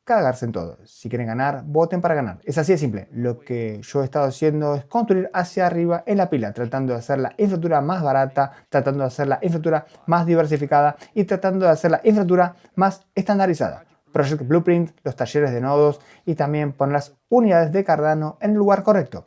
cagarse en todo. Si quieren ganar, voten para ganar. Es así de simple. Lo que yo he estado haciendo es construir hacia arriba en la pila, tratando de hacer la infraestructura más barata, tratando de hacer la infraestructura más diversificada y tratando de hacer la infraestructura más estandarizada. Project Blueprint, los talleres de nodos y también poner las unidades de Cardano en el lugar correcto.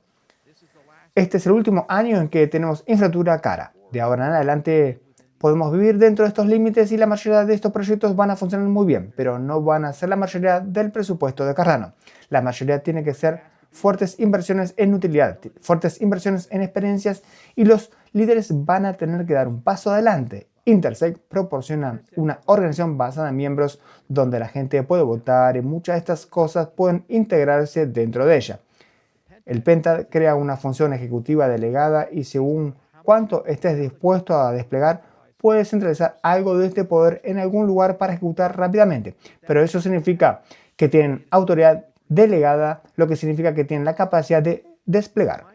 Este es el último año en que tenemos infraestructura cara. De ahora en adelante podemos vivir dentro de estos límites y la mayoría de estos proyectos van a funcionar muy bien, pero no van a ser la mayoría del presupuesto de Cardano. La mayoría tiene que ser fuertes inversiones en utilidad, fuertes inversiones en experiencias y los líderes van a tener que dar un paso adelante. Intersec proporciona una organización basada en miembros donde la gente puede votar y muchas de estas cosas pueden integrarse dentro de ella. El Penta crea una función ejecutiva delegada y según cuánto estés dispuesto a desplegar, puedes centralizar algo de este poder en algún lugar para ejecutar rápidamente. Pero eso significa que tienen autoridad delegada, lo que significa que tienen la capacidad de desplegar.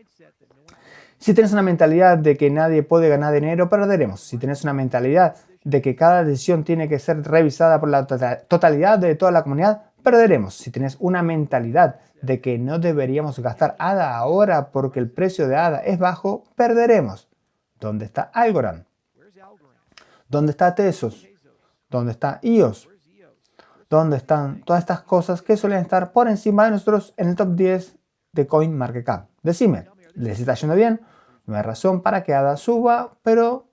Si tienes una mentalidad de que nadie puede ganar dinero, perderemos. Si tienes una mentalidad de que cada decisión tiene que ser revisada por la totalidad de toda la comunidad, perderemos. Si tienes una mentalidad de que no deberíamos gastar ADA ahora porque el precio de ADA es bajo, perderemos. ¿Dónde está Algorand? ¿Dónde está Tesos? ¿Dónde está IOS? ¿Dónde están todas estas cosas que suelen estar por encima de nosotros en el top 10 de CoinMarketCap? Decime, ¿les está yendo bien? No hay razón para que ADA suba, pero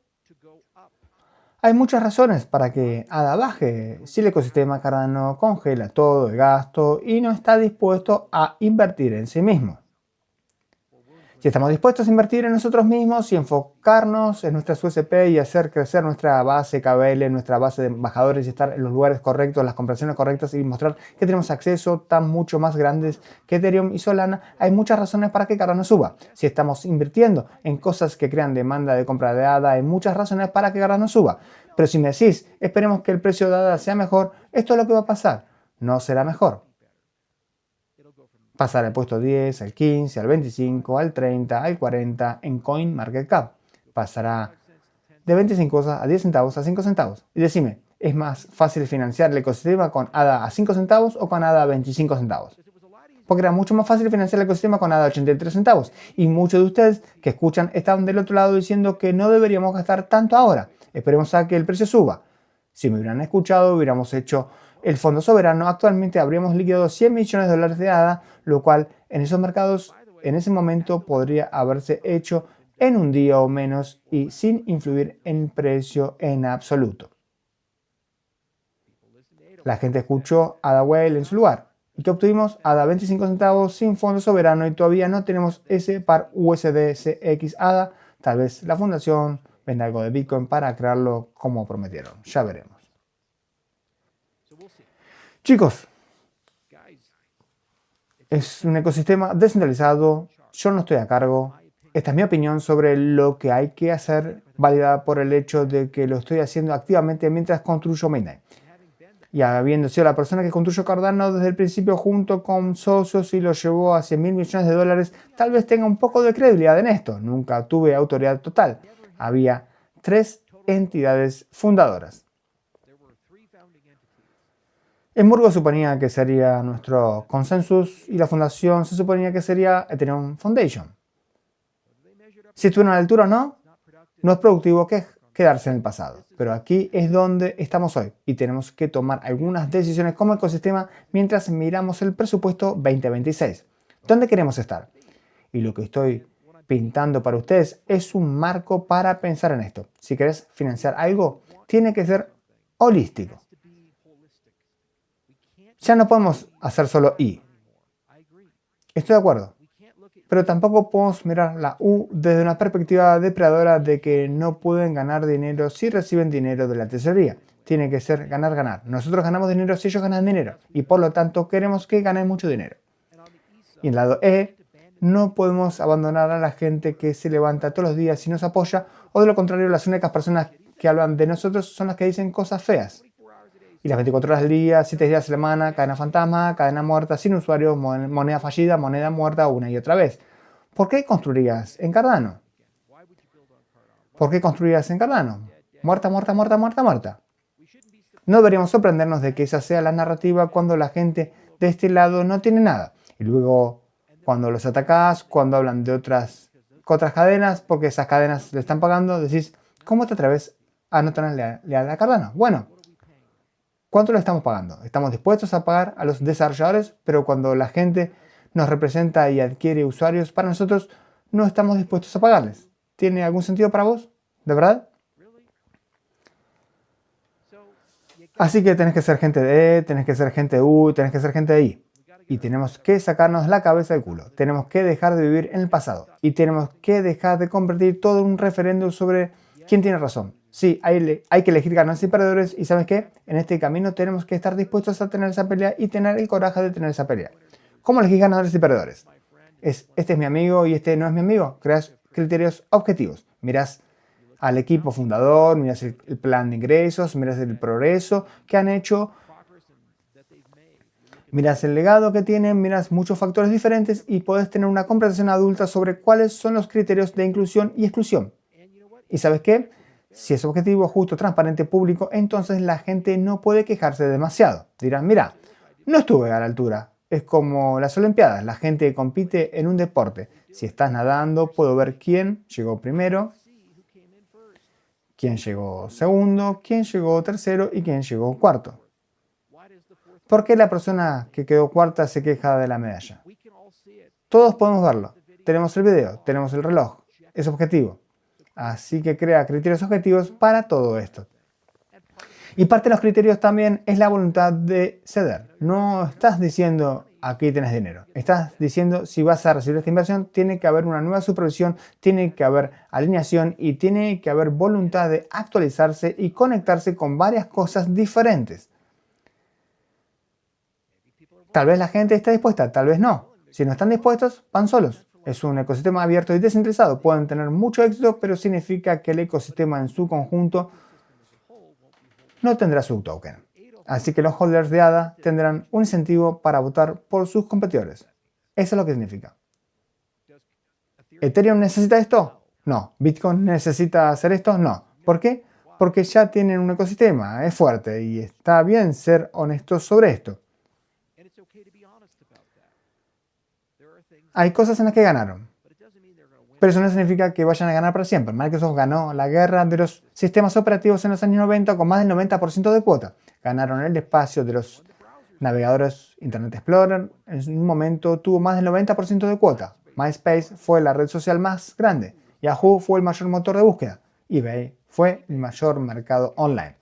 hay muchas razones para que ADA baje. Si el ecosistema Cardano congela todo el gasto y no está dispuesto a invertir en sí mismo. Si estamos dispuestos a invertir en nosotros mismos y enfocarnos en nuestras USP y hacer crecer nuestra base KBL, nuestra base de embajadores y estar en los lugares correctos, las conversaciones correctas y mostrar que tenemos acceso tan mucho más grandes que Ethereum y Solana, hay muchas razones para que Cardano suba. Si estamos invirtiendo en cosas que crean demanda de compra de ADA, hay muchas razones para que Cardano suba. Pero si me decís, esperemos que el precio de ADA sea mejor, esto es lo que va a pasar. No será mejor. Pasar al puesto 10, al 15, al 25, al 30, al 40 en CoinMarketCap. Pasará de 25 a 10 centavos a 5 centavos. Y decime, ¿es más fácil financiar el ecosistema con ADA a 5 centavos o con ADA a 25 centavos? Porque era mucho más fácil financiar el ecosistema con ADA a 83 centavos. Y muchos de ustedes que escuchan están del otro lado diciendo que no deberíamos gastar tanto ahora. Esperemos a que el precio suba. Si me hubieran escuchado, hubiéramos hecho el fondo soberano, actualmente habríamos liquidado 100 millones de dólares de ADA, lo cual en esos mercados en ese momento podría haberse hecho en un día o menos y sin influir en precio en absoluto. La gente escuchó ADA Whale en su lugar. ¿Y qué obtuvimos? ADA 25 centavos sin fondo soberano y todavía no tenemos ese par USDCX ADA. Tal vez la fundación venda algo de Bitcoin para crearlo como prometieron. Ya veremos. Chicos, es un ecosistema descentralizado. Yo no estoy a cargo. Esta es mi opinión sobre lo que hay que hacer, validada por el hecho de que lo estoy haciendo activamente mientras construyo Mainnet. Y habiendo sido la persona que construyó Cardano desde el principio junto con socios y lo llevó a 100 mil millones de dólares, tal vez tenga un poco de credibilidad en esto. Nunca tuve autoridad total. Había 3 entidades fundadoras. En Burgo suponía que sería nuestro consensus y la fundación se suponía que sería Ethereum Foundation. Si estuvieron a la altura o no, no es productivo que quedarse en el pasado. Pero aquí es donde estamos hoy y tenemos que tomar algunas decisiones como ecosistema mientras miramos el presupuesto 2026. ¿Dónde queremos estar? Y lo que estoy pintando para ustedes es un marco para pensar en esto. Si querés financiar algo, tiene que ser holístico. Ya no podemos hacer solo I. Estoy de acuerdo. Pero tampoco podemos mirar la U desde una perspectiva depredadora de que no pueden ganar dinero si reciben dinero de la tesorería. Tiene que ser ganar-ganar. Nosotros ganamos dinero si ellos ganan dinero y por lo tanto queremos que ganen mucho dinero. Y en el lado E, no podemos abandonar a la gente que se levanta todos los días y nos apoya, o de lo contrario, las únicas personas que hablan de nosotros son las que dicen cosas feas. Y las 24 horas del día, 7 días a la semana, cadena fantasma, cadena muerta, sin usuarios, moneda fallida, moneda muerta una y otra vez. ¿Por qué construirías en Cardano? ¿Por qué construirías en Cardano? Muerta, muerta, muerta, muerta, muerta. No deberíamos sorprendernos de que esa sea la narrativa cuando la gente de este lado no tiene nada. Y luego, cuando los atacás, cuando hablan de otras cadenas, porque esas cadenas le están pagando, decís, ¿cómo te atreves a no tener leal a Cardano? Bueno, ¿cuánto le estamos pagando? Estamos dispuestos a pagar a los desarrolladores, pero cuando la gente nos representa y adquiere usuarios para nosotros, no estamos dispuestos a pagarles. ¿Tiene algún sentido para vos? ¿De verdad? Así que tenés que ser gente de E, tenés que ser gente de U, tenés que ser gente de I. Y tenemos que sacarnos la cabeza del culo. Tenemos que dejar de vivir en el pasado. Y tenemos que dejar de convertir todo en un referéndum sobre quién tiene razón. Sí, hay que elegir ganadores y perdedores. Y ¿sabes qué? En este camino tenemos que estar dispuestos a tener esa pelea y tener el coraje de tener esa pelea. ¿Cómo elegir ganadores y perdedores? Este es mi amigo y este no es mi amigo. Creas criterios objetivos. Mirás al equipo fundador, miras el plan de ingresos, miras el progreso que han hecho, miras el legado que tienen, miras muchos factores diferentes y puedes tener una conversación adulta sobre cuáles son los criterios de inclusión y exclusión. ¿Y sabes qué? Si es objetivo, justo, transparente, público, entonces la gente no puede quejarse demasiado. Dirán, mira, no estuve a la altura. Es como las Olimpiadas, la gente compite en un deporte. Si estás nadando, puedo ver quién llegó primero, quién llegó segundo, quién llegó tercero y quién llegó cuarto. ¿Por qué la persona que quedó cuarta se queja de la medalla? Todos podemos verlo. Tenemos el video, tenemos el reloj. Es objetivo. Así que crea criterios objetivos para todo esto. Y parte de los criterios también es la voluntad de ceder. No estás diciendo aquí tienes dinero. Estás diciendo si vas a recibir esta inversión tiene que haber una nueva supervisión, tiene que haber alineación y tiene que haber voluntad de actualizarse y conectarse con varias cosas diferentes. Tal vez la gente está dispuesta, tal vez no. Si no están dispuestos, van solos. Es un ecosistema abierto y descentralizado. Pueden tener mucho éxito, pero significa que el ecosistema en su conjunto no tendrá su token. Así que los holders de ADA tendrán un incentivo para votar por sus competidores. Eso es lo que significa. ¿Ethereum necesita esto? No. ¿Bitcoin necesita hacer esto? No. ¿Por qué? Porque ya tienen un ecosistema, es fuerte y está bien ser honestos sobre esto. Hay cosas en las que ganaron, Pero eso no significa que vayan a ganar para siempre. Microsoft ganó la guerra de los sistemas operativos en los años 90 con más del 90% de cuota. Ganaron el espacio de los navegadores Internet Explorer. En un momento tuvo más del 90% de cuota. MySpace fue la red social más grande. Yahoo fue el mayor motor de búsqueda. eBay fue el mayor mercado online.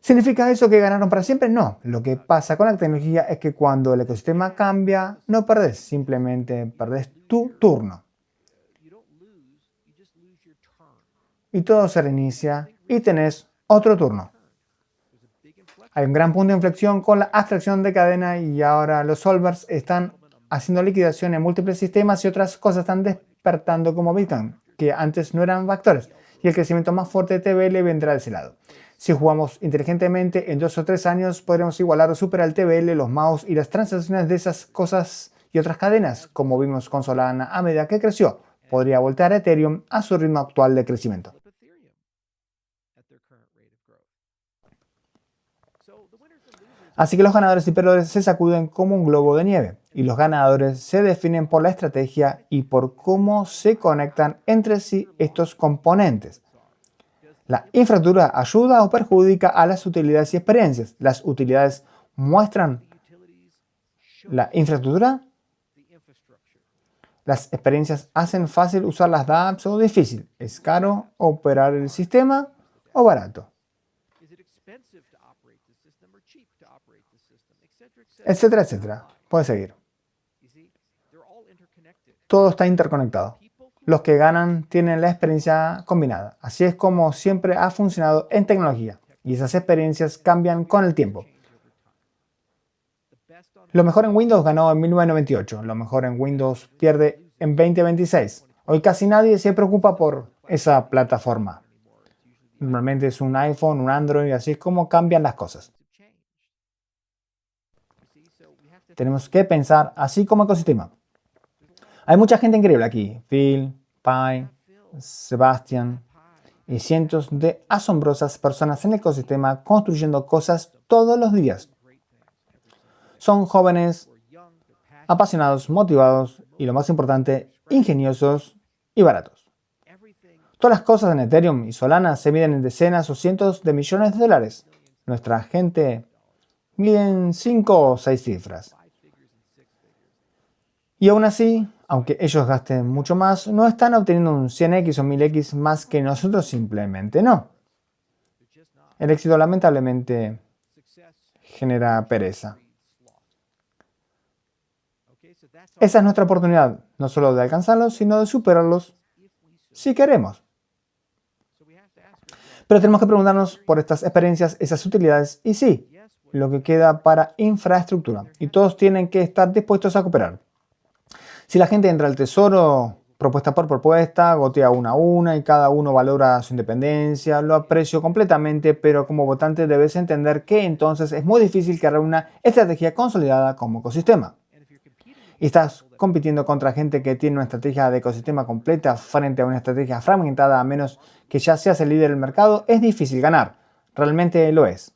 ¿Significa eso que ganaron para siempre? No. Lo que pasa con la tecnología es que cuando el ecosistema cambia, no perdés, simplemente perdés tu turno. Y todo se reinicia y tenés otro turno. Hay un gran punto de inflexión con la abstracción de cadena y ahora los solvers están haciendo liquidación en múltiples sistemas y otras cosas están despertando como Bitcoin, que antes no eran factores. Y el crecimiento más fuerte de TVL vendrá de ese lado. Si jugamos inteligentemente, en 2 o 3 años podremos igualar o superar el TVL, los mouse y las transacciones de esas cosas y otras cadenas, como vimos con Solana a medida que creció. Podría voltear a Ethereum a su ritmo actual de crecimiento. Así que los ganadores y perdedores se sacuden como un globo de nieve, y los ganadores se definen por la estrategia y por cómo se conectan entre sí estos componentes. La infraestructura ayuda o perjudica a las utilidades y experiencias. Las utilidades muestran la infraestructura. Las experiencias hacen fácil usar las dApps o difícil. ¿Es caro operar el sistema o barato? Etcétera, etcétera. Puedes seguir. Todo está interconectado. Los que ganan tienen la experiencia combinada. Así es como siempre ha funcionado en tecnología. Y esas experiencias cambian con el tiempo. Lo mejor en Windows ganó en 1998. Lo mejor en Windows pierde en 2026. Hoy casi nadie se preocupa por esa plataforma. Normalmente es un iPhone, un Android, así es como cambian las cosas. Tenemos que pensar así como ecosistema. Hay mucha gente increíble aquí. Phil, Pi, Sebastian y cientos de asombrosas personas en el ecosistema construyendo cosas todos los días. Son jóvenes, apasionados, motivados y, lo más importante, ingeniosos y baratos. Todas las cosas en Ethereum y Solana se miden en decenas o cientos de millones de dólares. Nuestra gente mide en 5 o 6 cifras. Y aún así, aunque ellos gasten mucho más, no están obteniendo un 100x o 1000x más que nosotros, simplemente no. El éxito lamentablemente genera pereza. Esa es nuestra oportunidad, no solo de alcanzarlos, sino de superarlos si queremos. Pero tenemos que preguntarnos por estas experiencias, esas utilidades y sí, lo que queda para infraestructura. Y todos tienen que estar dispuestos a cooperar. Si la gente entra al tesoro propuesta por propuesta, gotea una a una y cada uno valora su independencia, lo aprecio completamente, pero como votante debes entender que entonces es muy difícil crear una estrategia consolidada como ecosistema. Y estás compitiendo contra gente que tiene una estrategia de ecosistema completa frente a una estrategia fragmentada, a menos que ya seas el líder del mercado, es difícil ganar. Realmente lo es.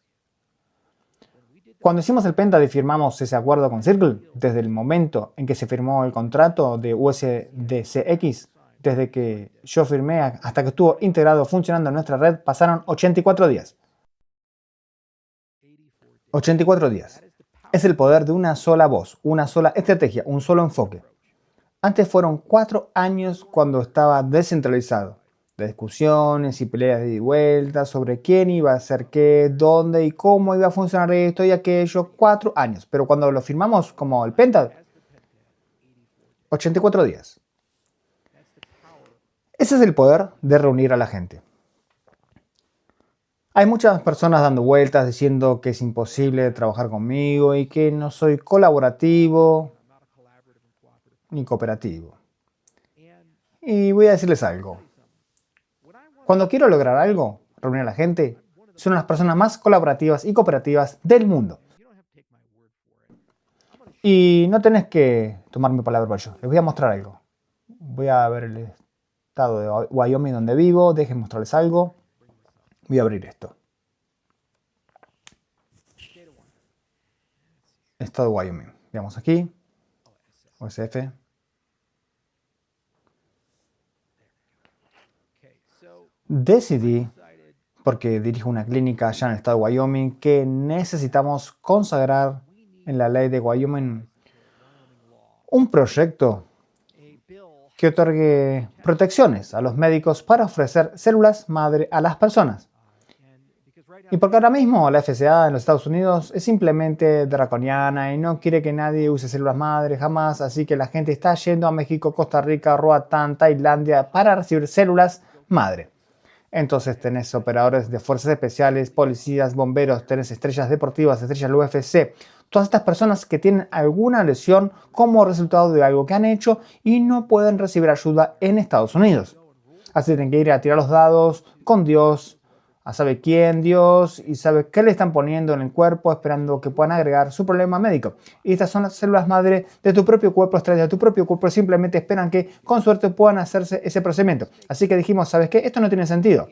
Cuando hicimos el Penta y firmamos ese acuerdo con Circle, desde el momento en que se firmó el contrato de USDCX, desde que yo firmé hasta que estuvo integrado funcionando en nuestra red, pasaron 84 días. 84 días. Es el poder de una sola voz, una sola estrategia, un solo enfoque. Antes fueron 4 años cuando estaba descentralizado, de discusiones y peleas de ida y vuelta sobre quién iba a hacer qué, dónde y cómo iba a funcionar esto y aquello. 4 años. Pero cuando lo firmamos como el Penta, 84 días. Ese es el poder de reunir a la gente. Hay muchas personas dando vueltas diciendo que es imposible trabajar conmigo y que no soy colaborativo ni cooperativo. Y voy a decirles algo. Cuando quiero lograr algo, reunir a la gente, son las personas más colaborativas y cooperativas del mundo. Y no tenés que tomar mi palabra por ello. Les voy a mostrar algo. Voy a ver el estado de Wyoming donde vivo. Dejen mostrarles algo. Voy a abrir esto. Estado de Wyoming. Veamos aquí. OSF. decidí, porque dirijo una clínica allá en el estado de Wyoming, que necesitamos consagrar en la ley de Wyoming un proyecto que otorgue protecciones a los médicos para ofrecer células madre a las personas. Y porque ahora mismo la FDA en los Estados Unidos es simplemente draconiana y no quiere que nadie use células madre jamás, así que la gente está yendo a México, Costa Rica, Roatán, Tailandia para recibir células madre. Entonces tenés operadores de fuerzas especiales, policías, bomberos, tenés estrellas deportivas, estrellas del UFC, todas estas personas que tienen alguna lesión como resultado de algo que han hecho y no pueden recibir ayuda en Estados Unidos. Así tienen que ir a tirar los dados con Dios, a saber quién Dios y sabe qué le están poniendo en el cuerpo esperando que puedan agregar su problema médico. Y estas son las células madre de tu propio cuerpo, estrellas de tu propio cuerpo, simplemente esperan que con suerte puedan hacerse ese procedimiento. Así que dijimos, ¿sabes qué? Esto no tiene sentido.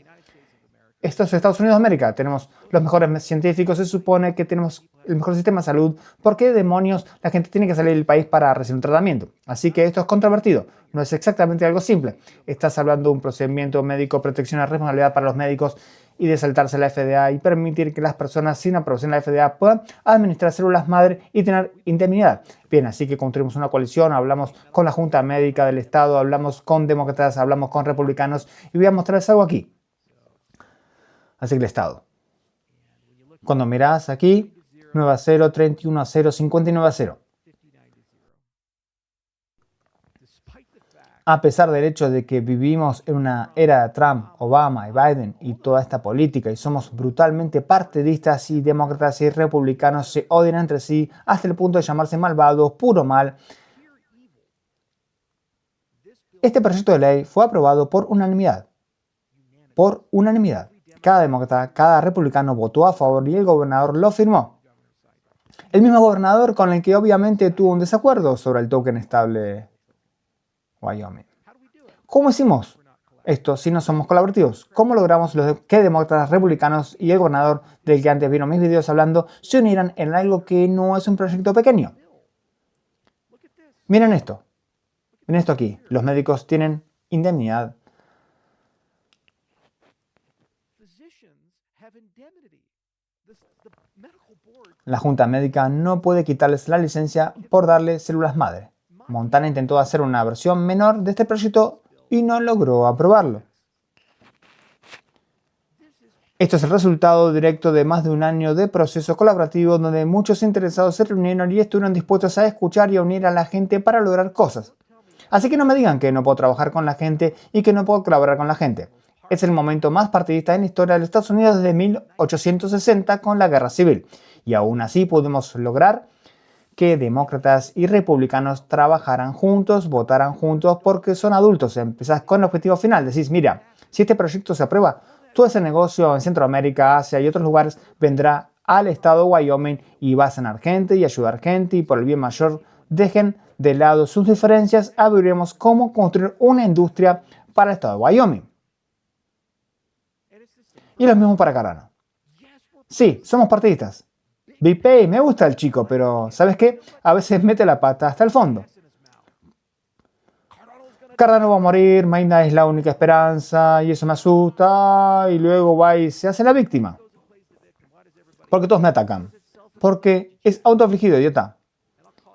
Esto es Estados Unidos de América, tenemos los mejores científicos, se supone que tenemos el mejor sistema de salud. ¿Por qué demonios la gente tiene que salir del país para recibir un tratamiento? Así que esto es controvertido, no es exactamente algo simple. Estás hablando de un procedimiento médico, protección a responsabilidad para los médicos y de saltarse la FDA y permitir que las personas sin aprobación de la FDA puedan administrar células madre y tener indemnidad. Bien, así que construimos una coalición, hablamos con la Junta Médica del Estado, hablamos con demócratas, hablamos con republicanos y voy a mostrarles algo aquí. Así que el Estado. Cuando mirás aquí, 9 a 0, 31 a 0, 59 a 0. A pesar del hecho de que vivimos en una era de Trump, Obama y Biden y toda esta política y somos brutalmente partidistas y demócratas y republicanos se odian entre sí hasta el punto de llamarse malvados, puro mal, este proyecto de ley fue aprobado por unanimidad. Por unanimidad. Cada demócrata, cada republicano votó a favor y el gobernador lo firmó. El mismo gobernador con el que obviamente tuvo un desacuerdo sobre el token estable Wyoming. ¿Cómo hicimos esto si no somos colaborativos? ¿Cómo logramos que demócratas, republicanos y el gobernador del que antes vieron mis videos hablando se unieran en algo que no es un proyecto pequeño? Miren esto. Miren esto aquí. Los médicos tienen indemnidad. La Junta Médica no puede quitarles la licencia por darle células madre. Montana intentó hacer una versión menor de este proyecto y no logró aprobarlo. Esto es el resultado directo de más de un año de proceso colaborativo donde muchos interesados se reunieron y estuvieron dispuestos a escuchar y a unir a la gente para lograr cosas. Así que no me digan que no puedo trabajar con la gente y que no puedo colaborar con la gente. Es el momento más partidista en la historia de los Estados Unidos desde 1860 con la Guerra Civil. Y aún así pudimos lograr que demócratas y republicanos trabajaran juntos, votaran juntos, porque son adultos. Empezás con el objetivo final. Decís, mira, si este proyecto se aprueba, todo ese negocio en Centroamérica, Asia y otros lugares vendrá al estado de Wyoming y va a sanar gente y ayudar gente y por el bien mayor dejen de lado sus diferencias, abriremos cómo construir una industria para el estado de Wyoming. Y lo mismo para Cardano. Sí, somos partidistas. BPay, me gusta el chico, pero ¿sabes qué? A veces mete la pata hasta el fondo. Cardano va a morir, Maina es la única esperanza y eso me asusta y luego va y se hace la víctima. Porque todos me atacan. Porque es autoafligido, idiota.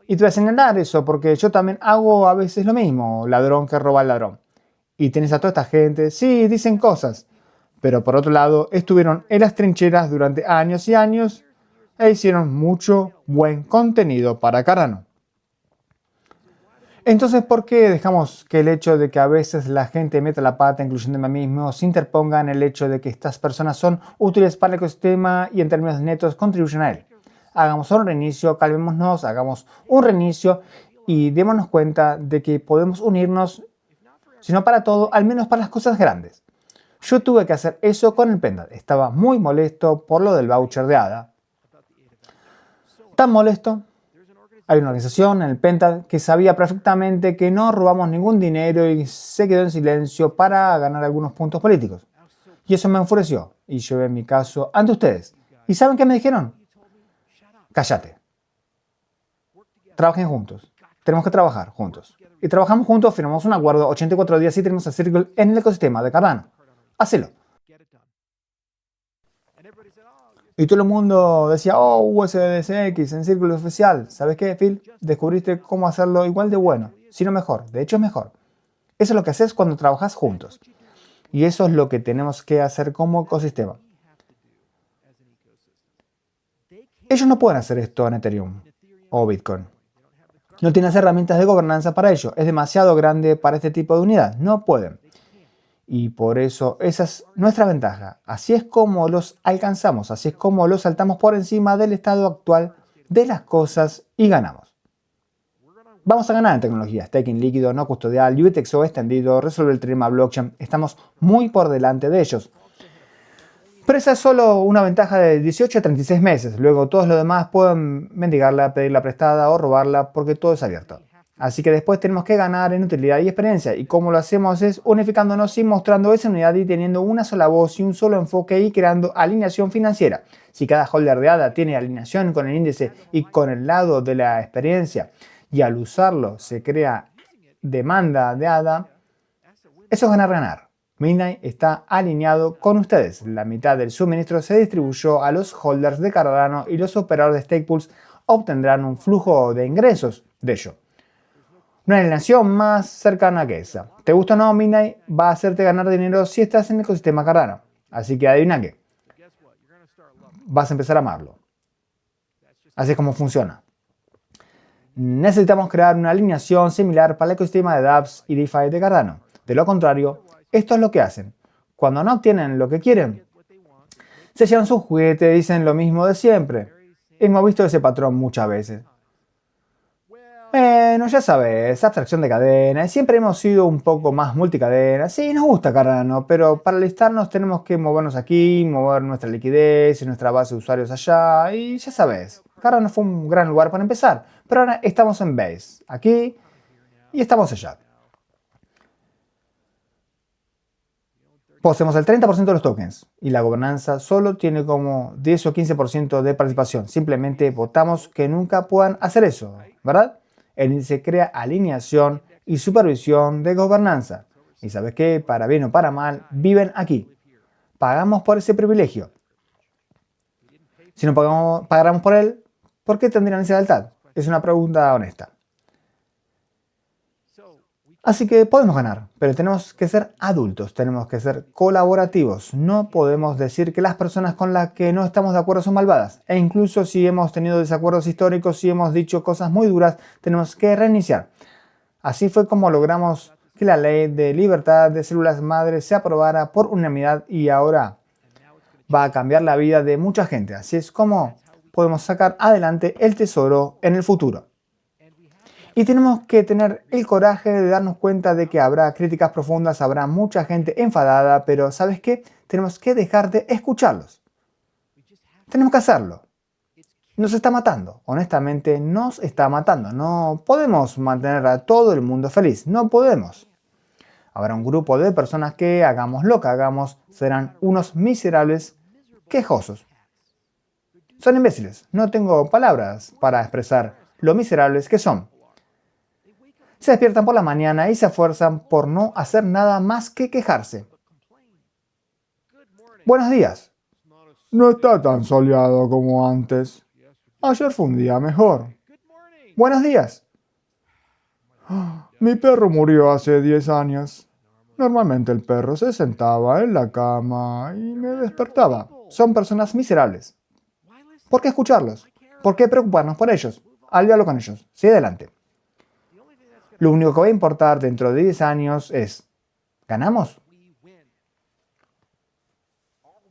Y te voy a señalar eso porque yo también hago a veces lo mismo, ladrón que roba al ladrón. Y tienes a toda esta gente, sí, dicen cosas, pero por otro lado estuvieron en las trincheras durante años y años e hicieron mucho buen contenido para Cardano. Entonces, ¿por qué dejamos que el hecho de que a veces la gente meta la pata, incluyéndome a mí mismo, se interponga en el hecho de que estas personas son útiles para el ecosistema y en términos netos contribuyen a él? Hagamos un reinicio, calmémonos, hagamos un reinicio y démonos cuenta de que podemos unirnos, si no para todo, al menos para las cosas grandes. Yo tuve que hacer eso con el Pendant. Estaba muy molesto por lo del voucher de ADA. Tan molesto. Hay una organización en el Pendant que sabía perfectamente que no robamos ningún dinero y se quedó en silencio para ganar algunos puntos políticos. Y eso me enfureció y llevé mi caso ante ustedes. ¿Y saben qué me dijeron? Cállate. Trabajen juntos. Tenemos que trabajar juntos. Y trabajamos juntos, firmamos un acuerdo, 84 días y tenemos a Circle en el ecosistema de Cardano. Hacelo. Y todo el mundo decía, oh, USDCX en círculo oficial. ¿Sabes qué, Phil? Descubriste cómo hacerlo igual de bueno, si no mejor. De hecho, es mejor. Eso es lo que haces cuando trabajas juntos. Y eso es lo que tenemos que hacer como ecosistema. Ellos no pueden hacer esto en Ethereum o Bitcoin. No tienen las herramientas de gobernanza para ello. Es demasiado grande para este tipo de unidad. No pueden. Y por eso esa es nuestra ventaja. Así es como los alcanzamos. Así es como los saltamos por encima del estado actual de las cosas y ganamos. Vamos a ganar en tecnología, staking líquido, no custodial, UTXO extendido, resolver el trilema blockchain. Estamos muy por delante de ellos. Pero esa es solo una ventaja de 18 a 36 meses. Luego todos los demás pueden mendigarla, pedirla prestada o robarla porque todo es abierto. Así que después tenemos que ganar en utilidad y experiencia. Y cómo lo hacemos es unificándonos y mostrando esa unidad y teniendo una sola voz y un solo enfoque y creando alineación financiera. Si cada holder de ADA tiene alineación con el índice y con el lado de la experiencia y al usarlo se crea demanda de ADA, eso es ganar-ganar. Midnight está alineado con ustedes. La mitad del suministro se distribuyó a los holders de Cardano y los operadores de stake pools obtendrán un flujo de ingresos de ello. No hay alineación más cercana que esa. ¿Te gusta o no? Midnight va a hacerte ganar dinero si estás en el ecosistema Cardano. Así que adivina qué. Vas a empezar a amarlo. Así es como funciona. Necesitamos crear una alineación similar para el ecosistema de dApps y DeFi de Cardano. De lo contrario, esto es lo que hacen. Cuando no obtienen lo que quieren, se llevan sus juguetes y dicen lo mismo de siempre. Hemos visto ese patrón muchas veces. Bueno, ya sabes, abstracción de cadena. Siempre hemos sido un poco más multicadena. Sí, nos gusta Cardano, pero para listarnos tenemos que movernos aquí, mover nuestra liquidez y nuestra base de usuarios allá. Y ya sabes, Cardano fue un gran lugar para empezar. Pero ahora estamos en Base, aquí, y estamos allá. Poseemos el 30% de los tokens y la gobernanza solo tiene como 10 o 15% de participación. Simplemente votamos que nunca puedan hacer eso, ¿verdad? El índice crea alineación y supervisión de gobernanza. Y sabes qué, para bien o para mal, viven aquí. Pagamos por ese privilegio. Si no pagáramos por él, ¿por qué tendrían esa lealtad? Es una pregunta honesta. Así que podemos ganar, pero tenemos que ser adultos, tenemos que ser colaborativos. No podemos decir que las personas con las que no estamos de acuerdo son malvadas. E incluso si hemos tenido desacuerdos históricos, si hemos dicho cosas muy duras, tenemos que reiniciar. Así fue como logramos que la ley de libertad de células madre se aprobara por unanimidad y ahora va a cambiar la vida de mucha gente. Así es como podemos sacar adelante el tesoro en el futuro. Y tenemos que tener el coraje de darnos cuenta de que habrá críticas profundas, habrá mucha gente enfadada, pero ¿sabes qué? Tenemos que dejar de escucharlos. Tenemos que hacerlo. Nos está matando, honestamente nos está matando. No podemos mantener a todo el mundo feliz, no podemos. Habrá un grupo de personas que hagamos lo que hagamos, serán unos miserables quejosos. Son imbéciles, no tengo palabras para expresar lo miserables que son. Se despiertan por la mañana y se esfuerzan por no hacer nada más que quejarse. Buenos días. No está tan soleado como antes. Ayer fue un día mejor. Buenos días. Mi perro murió hace 10 años. Normalmente el perro se sentaba en la cama y me despertaba. Son personas miserables. ¿Por qué escucharlos? ¿Por qué preocuparnos por ellos? Olvídalo con ellos. Sigue adelante. Lo único que va a importar dentro de 10 años es, ¿ganamos?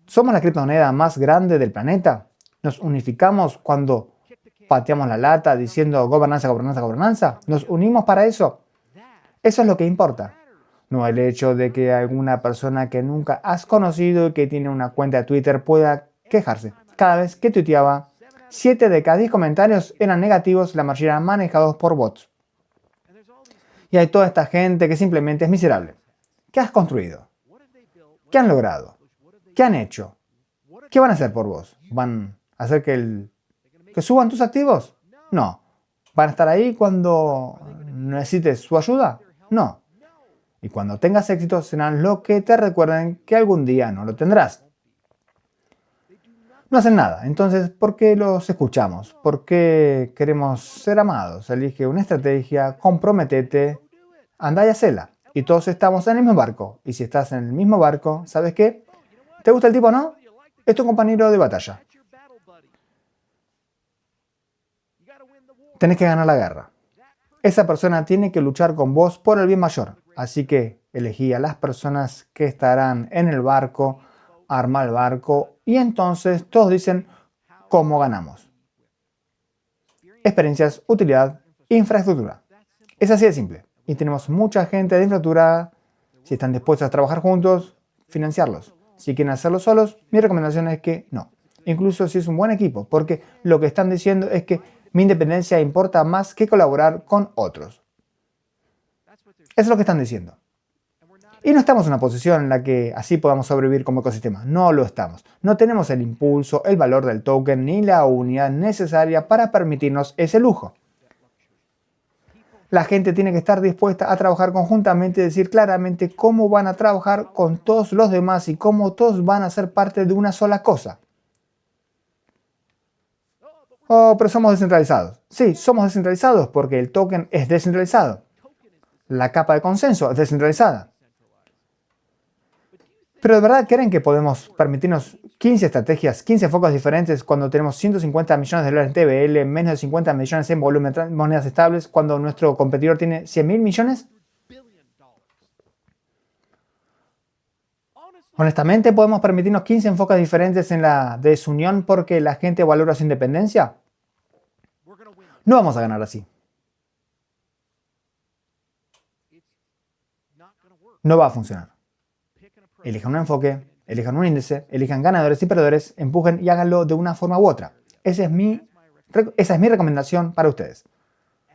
¿Somos la criptomoneda más grande del planeta? ¿Nos unificamos cuando pateamos la lata diciendo gobernanza, gobernanza, gobernanza? ¿Nos unimos para eso? Eso es lo que importa. No el hecho de que alguna persona que nunca has conocido y que tiene una cuenta de Twitter pueda quejarse. Cada vez que tuiteaba, 7 de cada 10 comentarios eran negativos, la mayoría manejados por bots. Y hay toda esta gente que simplemente es miserable. ¿Qué has construido? ¿Qué han logrado? ¿Qué han hecho? ¿Qué van a hacer por vos? ¿Van a hacer que suban tus activos? No. ¿Van a estar ahí cuando necesites su ayuda? No. Y cuando tengas éxito serán lo que te recuerden que algún día no lo tendrás. No hacen nada. Entonces, ¿por qué los escuchamos? ¿Por qué queremos ser amados? Elige una estrategia, comprométete, anda y hacela. Y todos estamos en el mismo barco. Y si estás en el mismo barco, ¿sabes qué? ¿Te gusta el tipo o no? Es tu compañero de batalla. Tenés que ganar la guerra. Esa persona tiene que luchar con vos por el bien mayor. Así que elegí a las personas que estarán en el barco, arma el barco y entonces todos dicen cómo ganamos. Experiencias, utilidad, infraestructura. Es así de simple. Y tenemos mucha gente de infraestructura. Si están dispuestos a trabajar juntos, financiarlos. Si quieren hacerlo solos, mi recomendación es que no. Incluso si es un buen equipo, porque lo que están diciendo es que mi independencia importa más que colaborar con otros. Eso es lo que están diciendo. Y no estamos en una posición en la que así podamos sobrevivir como ecosistema. No lo estamos. No tenemos el impulso, el valor del token ni la unidad necesaria para permitirnos ese lujo. La gente tiene que estar dispuesta a trabajar conjuntamente y decir claramente cómo van a trabajar con todos los demás y cómo todos van a ser parte de una sola cosa. Oh, pero somos descentralizados. Sí, somos descentralizados porque el token es descentralizado. La capa de consenso es descentralizada. Pero ¿de verdad creen que podemos permitirnos 15 estrategias, 15 focos diferentes cuando tenemos 150 millones de dólares en TVL, menos de 50 millones en volumen de monedas estables, cuando nuestro competidor tiene 100.000 millones? Honestamente, ¿podemos permitirnos 15 enfoques diferentes en la desunión porque la gente valora su independencia? No vamos a ganar así. No va a funcionar. Elijan un enfoque, elijan un índice, elijan ganadores y perdedores, empujen y háganlo de una forma u otra. Esa es mi recomendación para ustedes.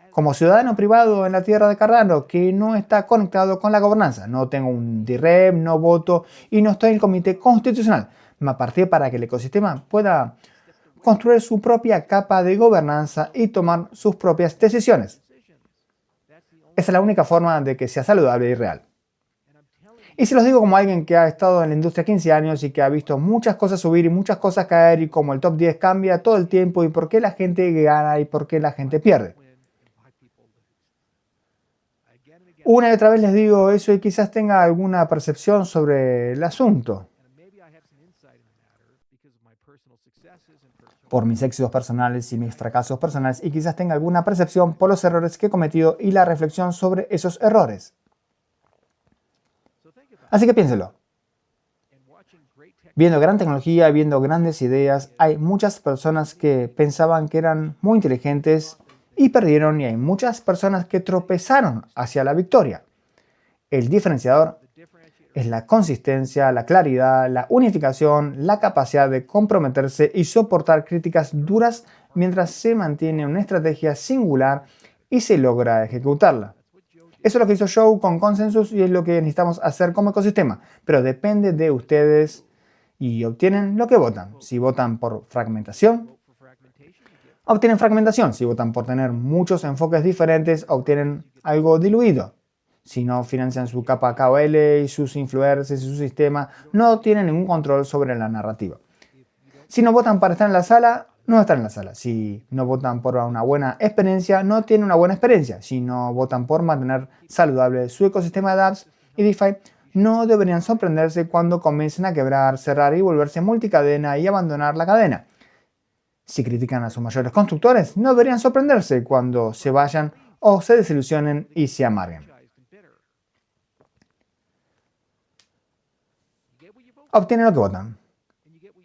Como ciudadano privado en la tierra de Cardano que no está conectado con la gobernanza, no tengo un DREM, no voto y no estoy en el comité constitucional. Me aparté para que el ecosistema pueda construir su propia capa de gobernanza y tomar sus propias decisiones. Esa es la única forma de que sea saludable y real. Y se los digo como alguien que ha estado en la industria 15 años y que ha visto muchas cosas subir y muchas cosas caer y como el top 10 cambia todo el tiempo y por qué la gente gana y por qué la gente pierde. Una y otra vez les digo eso y quizás tenga alguna percepción sobre el asunto. Por mis éxitos personales y mis fracasos personales y quizás tenga alguna percepción por los errores que he cometido y la reflexión sobre esos errores. Así que piénselo. Viendo gran tecnología, viendo grandes ideas, hay muchas personas que pensaban que eran muy inteligentes y perdieron y hay muchas personas que tropezaron hacia la victoria. El diferenciador es la consistencia, la claridad, la unificación, la capacidad de comprometerse y soportar críticas duras mientras se mantiene una estrategia singular y se logra ejecutarla. Eso es lo que hizo Joe con Consensus y es lo que necesitamos hacer como ecosistema. Pero depende de ustedes y obtienen lo que votan. Si votan por fragmentación, obtienen fragmentación. Si votan por tener muchos enfoques diferentes, obtienen algo diluido. Si no financian su capa KOL y sus influencers y su sistema, no tienen ningún control sobre la narrativa. Si no votan para estar en la sala, no están en la sala. Si no votan por una buena experiencia, no tienen una buena experiencia. Si no votan por mantener saludable su ecosistema de apps y DeFi, no deberían sorprenderse cuando comiencen a quebrar, cerrar y volverse multicadena y abandonar la cadena. Si critican a sus mayores constructores, no deberían sorprenderse cuando se vayan o se desilusionen y se amarguen. Obtienen lo que votan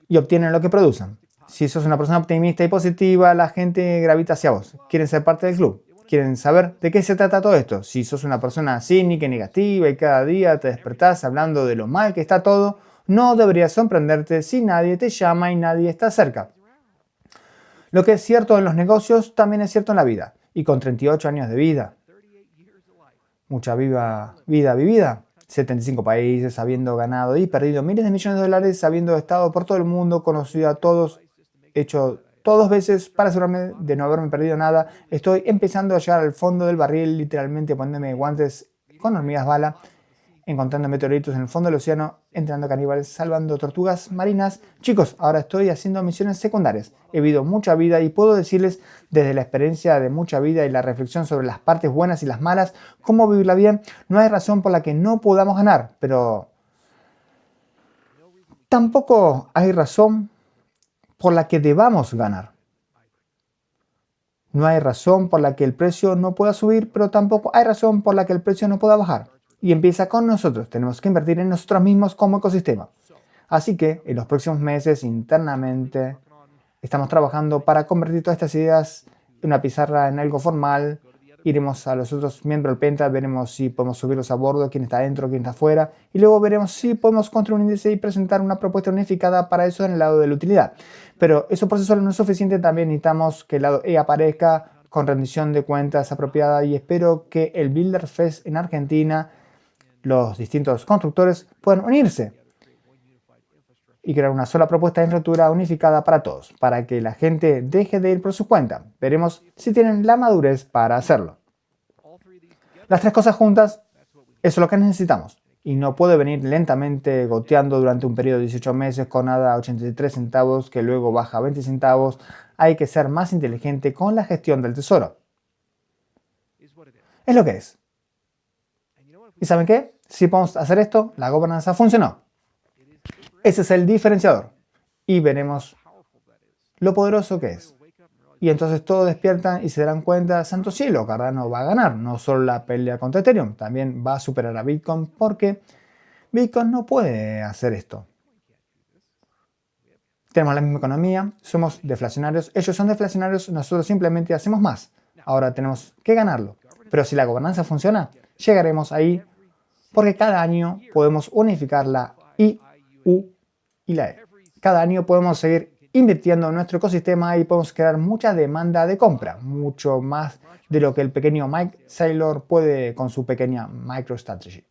y obtienen lo que producen. Si sos una persona optimista y positiva, la gente gravita hacia vos. Quieren ser parte del club. Quieren saber de qué se trata todo esto. Si sos una persona cínica y negativa y cada día te despertás hablando de lo mal que está todo, no deberías sorprenderte si nadie te llama y nadie está cerca. Lo que es cierto en los negocios también es cierto en la vida. Y con 38 años de vida, mucha vida vivida, 75 países, habiendo ganado y perdido miles de millones de dólares, habiendo estado por todo el mundo, conocido a todos, hecho todo 2 veces para asegurarme de no haberme perdido nada. Estoy empezando a llegar al fondo del barril, literalmente poniéndome guantes con hormigas bala. encontrando meteoritos en el fondo del océano, entrenando caníbales, salvando tortugas marinas. Chicos, ahora estoy haciendo misiones secundarias. He vivido mucha vida y puedo decirles desde la experiencia de mucha vida y la reflexión sobre las partes buenas y las malas, cómo vivirla bien. No hay razón por la que no podamos ganar, pero tampoco hay razón por la que debamos ganar. No hay razón por la que el precio no pueda subir, pero tampoco hay razón por la que el precio no pueda bajar. Y empieza con nosotros. Tenemos que invertir en nosotros mismos como ecosistema. Así que en los próximos meses internamente estamos trabajando para convertir todas estas ideas en una pizarra, en algo formal. Iremos a los otros miembros del Penta, veremos si podemos subirlos a bordo, quién está dentro, quién está afuera. Y luego veremos si podemos construir un índice y presentar una propuesta unificada para eso en el lado de la utilidad. Pero eso por sí solo no es suficiente, también necesitamos que el lado E aparezca con rendición de cuentas apropiada y espero que el Builder Fest en Argentina, los distintos constructores puedan unirse y crear una sola propuesta de infraestructura unificada para todos, para que la gente deje de ir por su cuenta. Veremos si tienen la madurez para hacerlo. Las tres cosas juntas, eso es lo que necesitamos. Y no puede venir lentamente goteando durante un periodo de 18 meses con nada a 83 centavos que luego baja a 20 centavos. Hay que ser más inteligente con la gestión del tesoro. Es lo que es. ¿Y saben qué? Si podemos hacer esto, la gobernanza funcionó. Ese es el diferenciador. Y veremos lo poderoso que es. Y entonces todos despiertan y se darán cuenta, santo cielo, Cardano va a ganar. No solo la pelea contra Ethereum, también va a superar a Bitcoin porque Bitcoin no puede hacer esto. Tenemos la misma economía, somos deflacionarios, ellos son deflacionarios, nosotros simplemente hacemos más. Ahora tenemos que ganarlo. Pero si la gobernanza funciona, llegaremos ahí porque cada año podemos unificar la I, U y la E. Cada año podemos seguir invirtiendo en nuestro ecosistema y podemos crear mucha demanda de compra, mucho más de lo que el pequeño Mike Saylor puede con su pequeña MicroStrategy.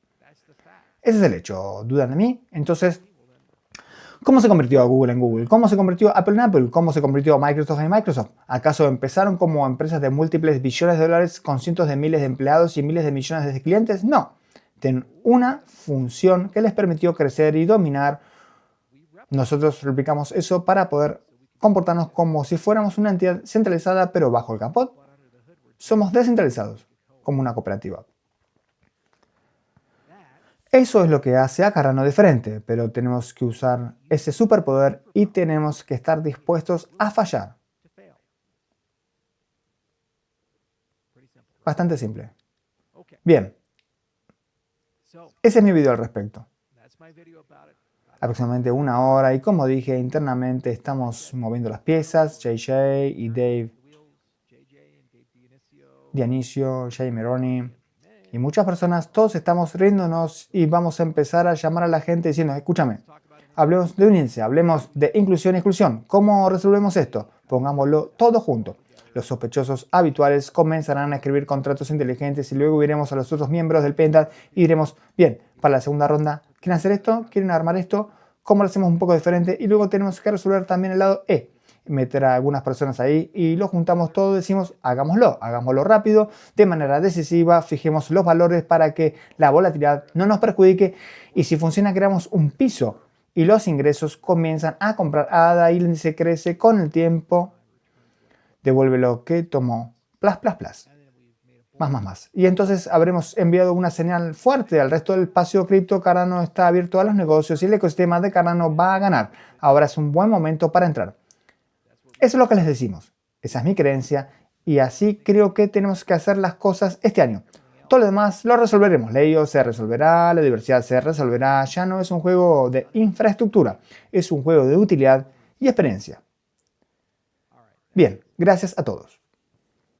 Ese es el hecho. ¿Dudan de mí? Entonces, ¿cómo se convirtió Google en Google? ¿Cómo se convirtió Apple en Apple? ¿Cómo se convirtió Microsoft en Microsoft? ¿Acaso empezaron como empresas de múltiples billones de dólares con cientos de miles de empleados y miles de millones de clientes? No. Tienen una función que les permitió crecer y dominar. Nosotros replicamos eso para poder comportarnos como si fuéramos una entidad centralizada pero bajo el capot. Somos descentralizados, como una cooperativa. Eso es lo que hace a Cardano diferente, pero tenemos que usar ese superpoder y tenemos que estar dispuestos a fallar. Bastante simple. Bien, ese es mi video al respecto. Aproximadamente 1 hora y como dije internamente estamos moviendo las piezas, JJ y Dave Dionisio, Jay Meroni y muchas personas, todos estamos riéndonos y vamos a empezar a llamar a la gente diciendo, escúchame, hablemos de unirse, hablemos de inclusión y exclusión. ¿Cómo resolvemos esto? Pongámoslo todo junto. Los sospechosos habituales comenzarán a escribir contratos inteligentes y luego iremos a los otros miembros del Penta y diremos, bien, para la segunda ronda, ¿quieren hacer esto? ¿Quieren armar esto? ¿Cómo lo hacemos un poco diferente? Y luego tenemos que resolver también el lado E. Meter a algunas personas ahí y lo juntamos todo, decimos, hagámoslo rápido, de manera decisiva, fijemos los valores para que la volatilidad no nos perjudique y si funciona creamos un piso y los ingresos comienzan a comprar ADA y el índice crece con el tiempo, devuelve lo que tomó, plus. Más. Y entonces habremos enviado una señal fuerte al resto del espacio cripto. Cardano está abierto a los negocios y el ecosistema de Cardano va a ganar. Ahora es un buen momento para entrar. Eso es lo que les decimos. Esa es mi creencia y así creo que tenemos que hacer las cosas este año. Todo lo demás lo resolveremos. La IO se resolverá, la diversidad se resolverá. Ya no es un juego de infraestructura, es un juego de utilidad y experiencia. Bien, gracias a todos.